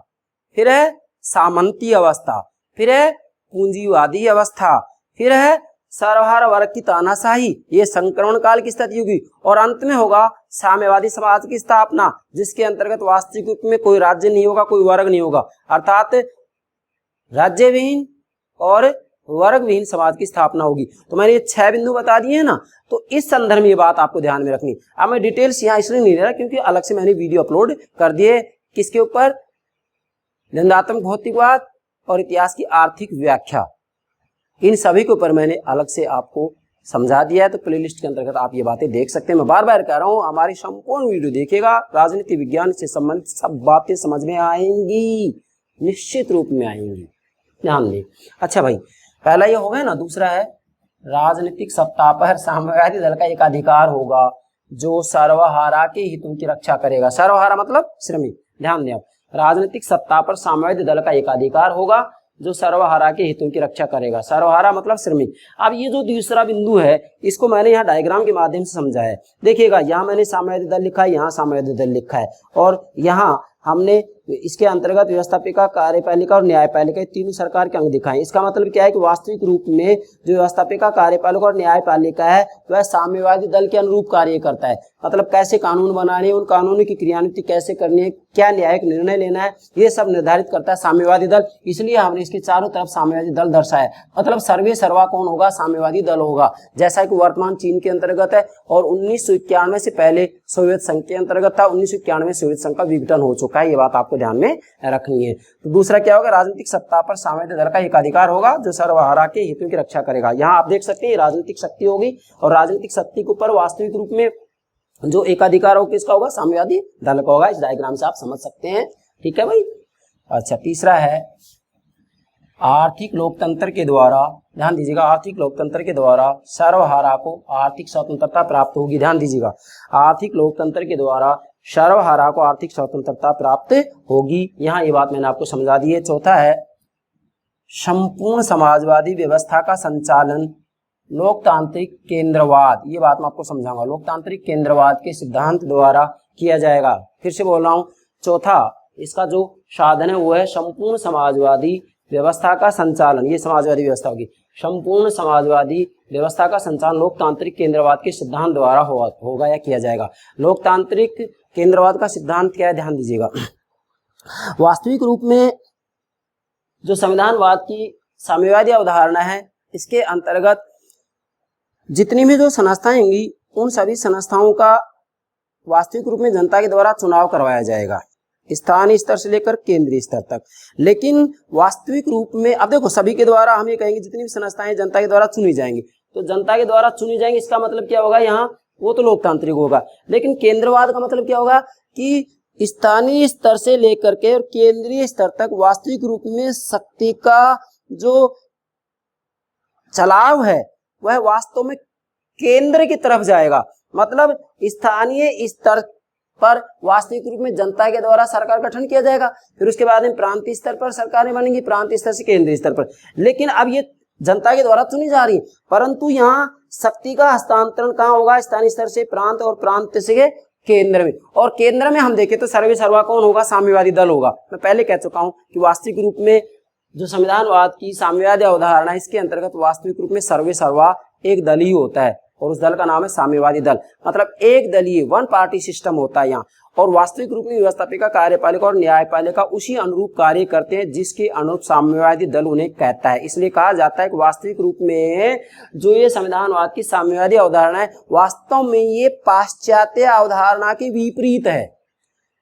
फिर है सामंती अवस्था, फिर है पूंजीवादी अवस्था, फिर है सर्वहारा वर्ग की तानाशाही, ये संक्रमण काल की स्थिति होगी, और अंत में होगा साम्यवादी समाज की स्थापना, जिसके अंतर्गत वास्तविक रूप में कोई राज्य नहीं होगा, कोई वर्ग नहीं होगा, अर्थात राज्य विहीन और वर्ग विहीन समाज की स्थापना होगी। तो मैंने ये 6 बिंदु बता दिए हैं ना, तो इस संदर्भ में ये बात आपको ध्यान में रखनी। अब मैं डिटेल्स यहाँ इसलिए नहीं ले रहा क्योंकि अलग से मैंने वीडियो अपलोड कर दिए किसके ऊपर, निंदात्मक भौतिकवाद और इतिहास की आर्थिक व्याख्या, इन सभी के ऊपर मैंने अलग से आपको समझा दिया है। तो प्लेलिस्ट के अंतर्गत आप ये बातें देख सकते हैं। मैं बार बार कह रहा हूँ, हमारी संपूर्ण वीडियो देखिएगा, राजनीति विज्ञान से संबंधित सब बातें समझ में आएंगी, निश्चित रूप में आएंगी, ध्यान दें। अच्छा भाई, पहला ये हो गया ना। दूसरा है राजनीतिक सत्ता पर साम्यवादी दल का एक अधिकार होगा जो सर्वहारा के हितों की रक्षा करेगा। सर्वहारा मतलब श्रमिक, ध्यान दें। राजनीतिक सत्ता पर साम्यवादी दल का एक अधिकार होगा जो सर्वहारा के हितों की रक्षा करेगा। सर्वहारा मतलब श्रमिक। अब ये जो दूसरा बिंदु है, इसको मैंने यहाँ डायग्राम के माध्यम से समझाया है। देखिएगा, यहाँ मैंने साम्यवादी दल लिखा है, यहाँ साम्यवादी दल लिखा है, और यहाँ हमने इसके अंतर्गत व्यवस्थापिका, कार्यपालिका और न्यायपालिका ये तीनों सरकार के अंग दिखाएं। इसका मतलब क्या है कि वास्तविक रूप में जो व्यवस्थापिका, कार्यपालिका और न्यायपालिका है वह साम्यवादी दल के अनुरूप कार्य करता है। मतलब कैसे कानून बनाने, उन कानूनों की क्रियान्विति कैसे करनी है, क्या न्यायिक निर्णय लेना है, ये सब निर्धारित करता है साम्यवादी दल। इसलिए हमने इसके चारों तरफ साम्यवादी दल दर्शाया। मतलब सर्वे सर्वा कौन होगा? साम्यवादी दल होगा, जैसा कि वर्तमान चीन के अंतर्गत है और 1991 से पहले सोवियत संघ के अंतर्गत था। 1991 में सोवियत संघ का विघटन हो चुका है, ये बात आपको ध्यान में रखनी है। तो दूसरा क्या होगा? राजनीतिक सत्ता पर साम्यवादी दल का एकाधिकार होगा जो सर्वहारा के हितों की रक्षा करेगा। यहाँ आप देख सकते हैं राजनीतिक शक्ति होगी और राजनीतिक शक्ति के ऊपर वास्तविक रूप में जो एकाधिकार होगा किसका होगा? साम्यवादी दल का होगा। इस डायग्राम से आप समझ सकते हैं। ठीक है भाई। अच्छा, तीसरा है आर्थिक लोकतंत्र के द्वारा, ध्यान दीजिएगा, आर्थिक लोकतंत्र के द्वारा सर्वहारा को आर्थिक स्वतंत्रता प्राप्त होगी। ध्यान दीजिएगा, आर्थिक लोकतंत्र के द्वारा सर्वहारा को आर्थिक स्वतंत्रता प्राप्त होगी। यहाँ ये बात मैंने आपको समझा दी है। चौथा है संपूर्ण समाजवादी व्यवस्था का संचालन लोकतांत्रिक केंद्रवाद, ये बात मैं आपको समझाऊंगा, लोकतांत्रिक केंद्रवाद के सिद्धांत द्वारा किया जाएगा। फिर से बोल रहा हूं, चौथा इसका जो साधन है वो है संपूर्ण समाजवादी व्यवस्था का संचालन, ये समाजवादी व्यवस्था होगी। संपूर्ण समाजवादी व्यवस्था का संचालन लोकतांत्रिक केंद्रवाद के सिद्धांत द्वारा होगा या किया जाएगा। लोकतांत्रिक केंद्रवाद का सिद्धांत क्या है? ध्यान दीजिएगा, वास्तविक रूप में जो संविधानवाद की साम्यवादी अवधारणा है इसके अंतर्गत जितनी भी जो संस्थाएं होंगी उन सभी संस्थाओं का वास्तविक रूप में जनता के द्वारा चुनाव करवाया जाएगा, स्थानीय स्तर से लेकर केंद्रीय स्तर तक। लेकिन वास्तविक रूप में अब देखो, सभी के द्वारा हम ये कहेंगे जितनी भी संस्थाएं जनता के द्वारा चुनी जाएंगी, तो जनता के द्वारा चुनी जाएंगी, इसका मतलब क्या होगा? यहाँ वो तो लोकतांत्रिक होगा। लेकिन केंद्रवाद का मतलब क्या होगा कि स्थानीय स्तर से लेकर के और केंद्रीय स्तर तक वास्तविक रूप में शक्ति का जो चलाव है वह वास्तव में केंद्र की तरफ जाएगा। मतलब स्थानीय स्तर पर वास्तविक रूप में जनता के द्वारा सरकार गठन किया जाएगा, फिर उसके बाद में प्रांतीय स्तर पर सरकारें बनेंगी, प्रांतीय स्तर से केंद्रीय स्तर पर। लेकिन अब ये जनता के द्वारा चुनी जा रही है, परंतु यहाँ शक्ति का हस्तांतरण कहाँ होगा? स्थानीय स्तर से प्रांत और प्रांत से केंद्र में। और केंद्र में हम देखें तो सर्वे सर्वा कौन होगा? साम्यवादी दल होगा। मैं पहले कह चुका हूं कि वास्तविक रूप में जो संविधानवाद की साम्यवादी अवधारणा है इसके अंतर्गत वास्तविक रूप में सर्वे सर्वा एक दल ही होता है और उस दल का नाम है साम्यवादी दल। मतलब एक दलीय वन पार्टी सिस्टम होता है यहाँ। और वास्तविक रूप में व्यवस्थापिका, कार्यपालिका और न्यायपालिका उसी अनुरूप कार्य करते हैं जिसके अनुरूप साम्यवादी दल उन्हें कहता है। इसलिए कहा जाता है कि वास्तविक रूप में जो ये संविधानवाद की साम्यवादी अवधारणा है वास्तव में ये पाश्चात्य अवधारणा के विपरीत है,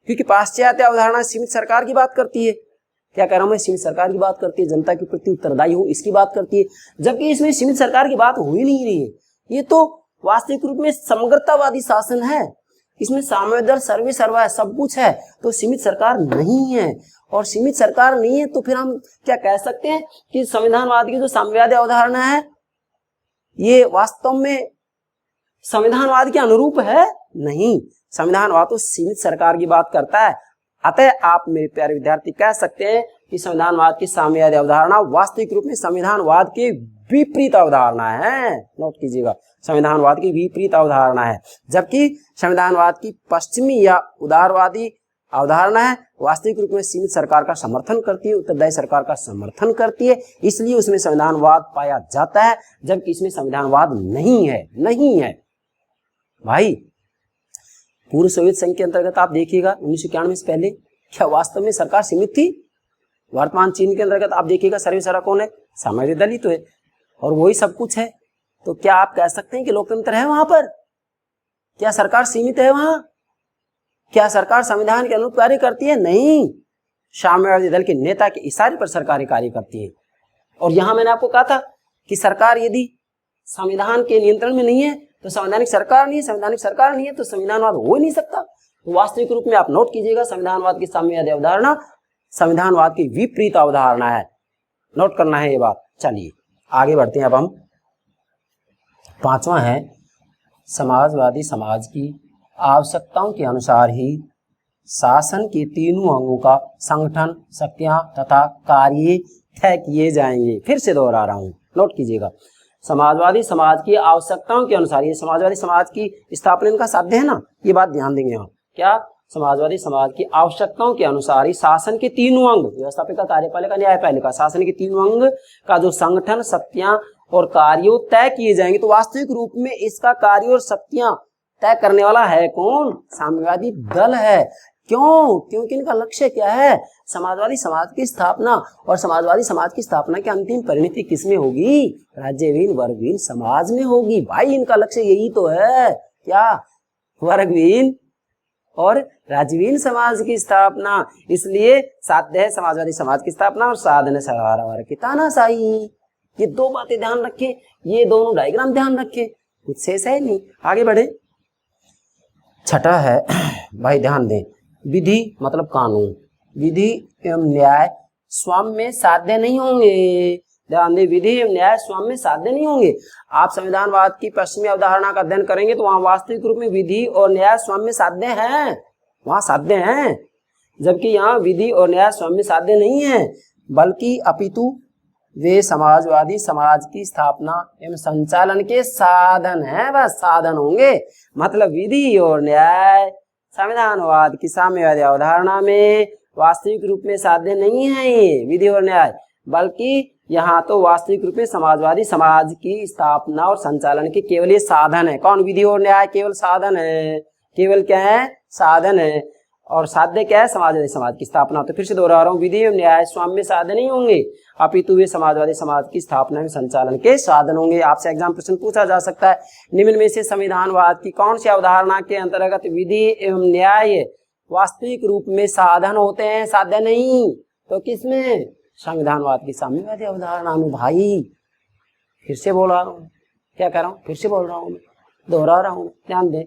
क्योंकि पाश्चात्य अवधारणा सीमित सरकार की बात करती है। क्या कह रहा हूं मैं? सीमित सरकार की बात करती है, जनता के प्रति उत्तरदायी हो इसकी बात करती है, जबकि इसमें सीमित सरकार की बात हो ही नहीं रही है। ये तो वास्तविक रूप में समग्रतावादी शासन है, इसमें साम्यवादी दल सर्वे सर्वा है, सब कुछ है, तो सीमित सरकार नहीं है। और सीमित सरकार नहीं है तो फिर हम क्या कह सकते हैं कि संविधानवाद की जो साम्यवादी अवधारणा है ये वास्तव में संविधानवाद के अनुरूप है? नहीं, संविधानवाद तो सीमित सरकार की बात करता है। अतः आप मेरे प्यारे विद्यार्थी कह सकते हैं कि संविधानवाद की साम्यवादी अवधारणा वास्तविक रूप में संविधानवाद के विपरीत अवधारणा है। नोट कीजिएगा, संविधानवाद की विपरीत अवधारणा है, जबकि संविधानवाद की पश्चिमी या उदारवादी अवधारणा है वास्तविक रूप में सीमित सरकार का समर्थन करती है, उत्तरदायी सरकार का समर्थन करती है, इसलिए उसमें संविधानवाद पाया जाता है, जबकि इसमें संविधानवाद नहीं है। नहीं है भाई। पूर्व सोवियत संघ के अंतर्गत आप देखिएगा 1991 से पहले क्या वास्तव में सरकार सीमित थी? वर्तमान चीन के अंतर्गत आप देखिएगा सर्वे सर्वा कौन है? साम्यवादी दल ही तो है और वही सब कुछ है। तो क्या आप कह सकते हैं कि लोकतंत्र है वहां पर? क्या सरकार सीमित है वहां? क्या सरकार संविधान के अनुरूप कार्य करती है? नहीं, साम्यवादी दल के नेता के इशारे पर सरकारें कार्य करती है। और यहां मैंने आपको कहा था कि सरकार यदि संविधान के नियंत्रण में नहीं है तो संवैधानिक सरकार नहीं है, संवैधानिक सरकार नहीं है तो संविधानवाद हो ही नहीं सकता। तो वास्तविक रूप में आप नोट कीजिएगा, संविधानवाद की साम्यवादी अवधारणा संविधानवाद की विपरीत अवधारणा है। नोट करना है ये बात। चलिए आगे बढ़ते हैं। अब हम पांचवा है समाजवादी समाज की आवश्यकताओं के अनुसार ही शासन के तीनों अंगों का संगठन, शक्तियां तथा कार्य तय किए जाएंगे। फिर से दोहरा रहा हूं, नोट कीजिएगा। समाजवादी समाज की आवश्यकताओं के अनुसार, ये समाजवादी समाज की स्थापना इनका साध्य है ना, ये बात ध्यान देंगे आप। क्या समाजवादी समाज की आवश्यकताओं के अनुसार ही शासन के तीनों अंग, व्यवस्थापिका, कार्यपालिका, न्यायपालिका, शासन के तीनों अंग का जो संगठन, शक्तियां और कार्यों तय किए जाएंगे। तो वास्तविक रूप में इसका कार्य और शक्तियां तय करने वाला है कौन? साम्यवादी दल है। क्यों? क्योंकि इनका लक्ष्य क्या है? समाजवादी समाज की स्थापना। और समाजवादी समाज की स्थापना की अंतिम परिणति किसमें होगी? राज्यविहीन वर्गविहीन समाज में होगी। भाई इनका लक्ष्य यही तो है। क्या? वर्गविहीन और राज्यविहीन समाज की स्थापना। इसलिए साध्य है समाजवादी समाज की स्थापना और साधन है सर्वहारा वर्ग की तानाशाही। ये दो बातें ध्यान रखें, ये दोनों डायग्राम ध्यान रखें, कुछ शेष है नहीं। आगे बढ़े। छठा है भाई ध्यान दें, विधि मतलब कानून, विधि एवं न्याय स्वयं में साध्य नहीं होंगे। ध्यान दें, विधि एवं न्याय स्वयं में साध्य नहीं होंगे। आप संविधानवाद की पश्चिमी अवधारणा का अध्ययन करेंगे तो वहां वास्तविक रूप में विधि और न्याय स्वयं में साध्य हैं, वहां साध्य हैं, जबकि यहाँ विधि और न्याय स्वयं में साध्य नहीं है, बल्कि अपितु वे समाजवादी समाज की स्थापना एवं संचालन के साधन हैं। बस साधन होंगे। मतलब विधि और न्याय संविधानवाद की साम्यवादी अवधारणा में वास्तविक रूप में साध्य नहीं है ये विधि और न्याय, बल्कि यहाँ तो वास्तविक रूप में समाजवादी समाज की स्थापना और संचालन के केवल ये साधन है। कौन? विधि और न्याय केवल साधन है। केवल क्या है? साधन है। और साध्य क्या है? समाजवादी समाज की स्थापना। तो फिर से दोहरा रहा हूँ, विधि एवं न्याय स्वयं में साध्य नहीं होंगे, अपितु वे समाजवादी समाज की स्थापना एवं संचालन के साधन होंगे। आपसे एग्जाम प्रश्न पूछा जा सकता है, निम्न में से संविधानवाद की कौन सी अवधारणा के अंतर्गत विधि एवं न्याय वास्तविक रूप में साधन होते हैं, साध्य नहीं? तो किसमें? संविधानवाद की साम्यवादी अवधारणा में। भाई फिर से बोल रहा हूँ, क्या कह रहा हूँ? फिर से बोल रहा हूँ, दोहरा रहा हूँ, ध्यान दें।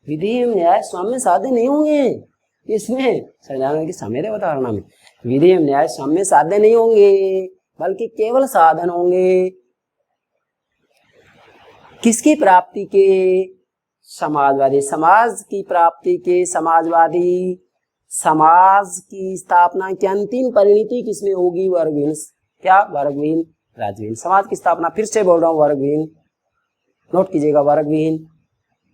विधि एवं न्याय स्वयं में साध्य नहीं होंगे। इसमें संविधान की साम्यवादी अवधारणा में विधि एवं न्याय स्वयं में साध्य नहीं होंगे, बल्कि केवल साधन होंगे। किसकी प्राप्ति के? समाजवादी समाज की प्राप्ति के। समाजवादी समाज की स्थापना की अंतिम परिणति किसमें होगी? वर्गविहीन। क्या? वर्गविहीन राज्यविहीन समाज की स्थापना। फिर से बोल रहा हूँ, वर्गविहीन, नोट कीजिएगा, वर्गविहीन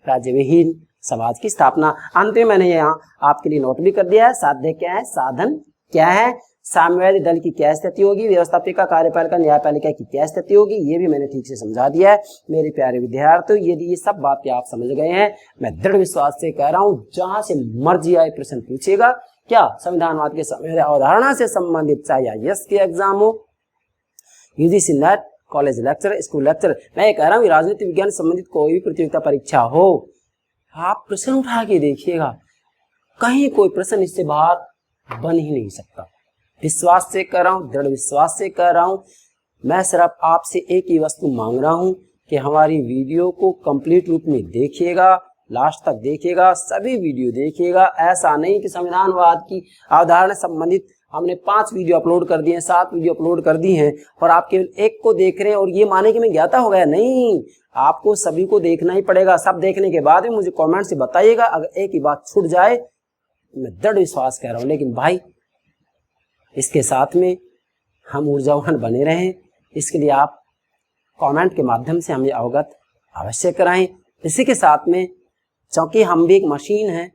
राज्यविहीन समाज की स्थापना। अंत में मैंने यहाँ आपके लिए नोट भी कर दिया है। साध्य क्या है? साधन क्या है? साम्यवादी दल की क्या स्थिति होगी? व्यवस्थापिका, कार्यपालिका, न्यायपालिका की क्या स्थिति होगी? ये भी मैंने ठीक से समझा दिया है। मेरे प्यारे विद्यार्थियों, यदि ये सब बातें आप समझ गए हैं, मैं दृढ़ विश्वास से कह रहा हूँ, जहां से मर्जी आए प्रश्न पूछेगा। क्या? संविधानवाद के साम्यवादी अवधारणा से संबंधित, चाहे आईएएस के एग्जाम हो, UGC net, college lecture, school lecture, मैं ये कह रहा हूँ राजनीति विज्ञान संबंधित कोई भी प्रतियोगिता परीक्षा हो, आप प्रश्न उठा के देखिएगा, कहीं कोई प्रश्न इससे बाहर बन ही नहीं सकता। विश्वास से कह रहा हूं, दृढ़ विश्वास से कह रहा हूं। मैं सिर्फ आपसे एक ही वस्तु मांग रहा हूं कि हमारी वीडियो को कंप्लीट रूप में देखिएगा, लास्ट तक देखिएगा, सभी वीडियो देखिएगा। ऐसा नहीं कि संविधानवाद की अवधारणा संबंधित हमने 5 वीडियो अपलोड कर दिए हैं, 7 वीडियो अपलोड कर दी हैं और आप केवल एक को देख रहे हैं और ये माने कि मैं ज्ञाता हो गया। नहीं, आपको सभी को देखना ही पड़ेगा। सब देखने के बाद भी मुझे कमेंट से बताइएगा। अगर एक ही बात छूट जाए, मैं दृढ़ विश्वास कह रहा हूँ, लेकिन भाई इसके साथ में हम ऊर्जावान बने रहें, इसके लिए आप कमेंट के माध्यम से हमें अवगत अवश्य कराएं। इसी के साथ में, क्योंकि हम भी एक मशीन है,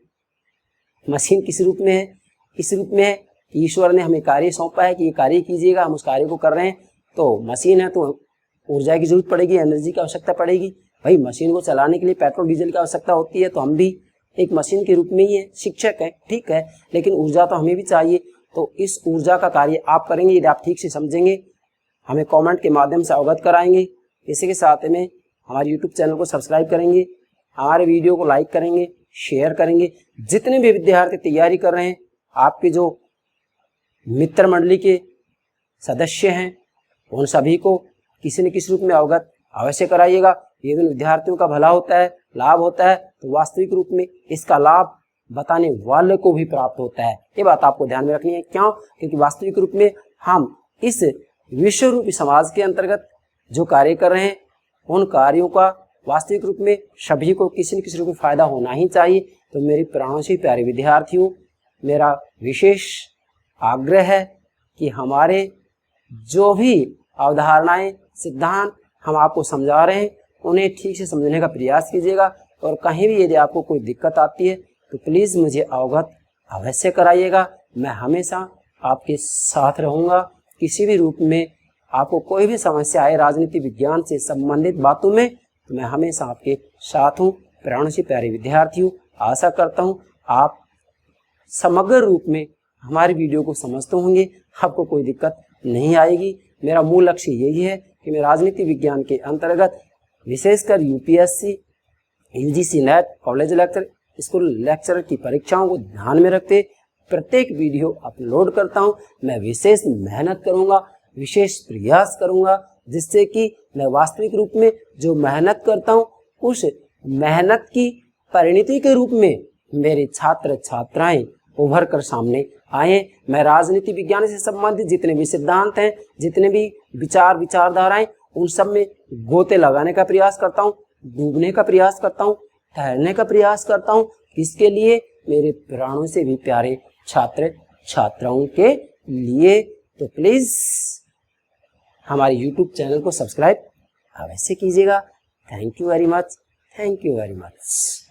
मशीन किस रूप में है? इस रूप में है, ईश्वर ने हमें कार्य सौंपा है कि ये कार्य कीजिएगा, हम उस कार्य को कर रहे हैं। तो मशीन है तो ऊर्जा की जरूरत पड़ेगी, एनर्जी की आवश्यकता पड़ेगी। भाई मशीन को चलाने के लिए पेट्रोल डीजल की आवश्यकता होती है, तो हम भी एक मशीन के रूप में ही है, शिक्षक है, ठीक है, लेकिन ऊर्जा तो हमें भी चाहिए। तो इस ऊर्जा का कार्य आप करेंगे यदि आप ठीक से समझेंगे, हमें कमेंट के माध्यम से अवगत कराएंगे। इसी के साथ में हमारे यूट्यूब चैनल को सब्सक्राइब करेंगे, हमारे वीडियो को लाइक करेंगे, शेयर करेंगे। जितने भी विद्यार्थी तैयारी कर रहे हैं, आपके जो मित्र मंडली के सदस्य हैं, उन सभी को किसी न किसी रूप में अवगत अवश्य कराइएगा। यदि विद्यार्थियों का भला होता है, लाभ होता है, तो वास्तविक रूप में इसका लाभ बताने वाले को भी प्राप्त होता है। ये बात आपको ध्यान में रखनी है। क्यों? क्योंकि वास्तविक रूप में हम इस विश्व रूपी समाज के अंतर्गत जो कार्य कर रहे हैं, उन कार्यों का वास्तविक रूप में सभी को किसी न किसी रूप में फायदा होना ही चाहिए। तो मेरी प्राणों से प्यारे विद्यार्थियों, मेरा विशेष आग्रह है कि हमारे जो भी अवधारणाएं, सिद्धांत हम आपको समझा रहे हैं, उन्हें ठीक से समझने का प्रयास कीजिएगा। और कहीं भी यदि आपको कोई दिक्कत आती है तो प्लीज़ मुझे अवगत अवश्य कराइएगा। मैं हमेशा आपके साथ रहूँगा। किसी भी रूप में आपको कोई भी समस्या आए राजनीति विज्ञान से संबंधित बातों में, तो मैं हमेशा आपके साथ हूँ। प्राणों से प्यारे विद्यार्थियों, आशा करता हूँ आप समग्र रूप में हमारी वीडियो को समझते होंगे, आपको कोई दिक्कत नहीं आएगी। मेरा मूल लक्ष्य यही है कि मैं राजनीति विज्ञान के अंतर्गत विशेषकर UPSC, UGC net, college lecture, school lecturer की परीक्षाओं को ध्यान में रखते प्रत्येक वीडियो अपलोड करता हूं। मैं विशेष मेहनत करूंगा, विशेष प्रयास करूंगा, जिससे कि मैं वास्तविक रूप में जो मेहनत करता हूं उस मेहनत की परिणति के रूप में मेरे छात्र छात्राएं उभर कर सामने आए। मैं राजनीति विज्ञान से संबंधित जितने भी सिद्धांत हैं, जितने भी विचारधाराएं, उन सब में गोते लगाने का प्रयास करता हूं, डूबने का प्रयास करता हूं, ठहरने का प्रयास करता हूं। किसके लिए? मेरे प्राणों से भी प्यारे छात्र छात्राओं के लिए। तो प्लीज हमारे YouTube चैनल को सब्सक्राइब अवश्य कीजिएगा। Thank you very much. Thank you very much.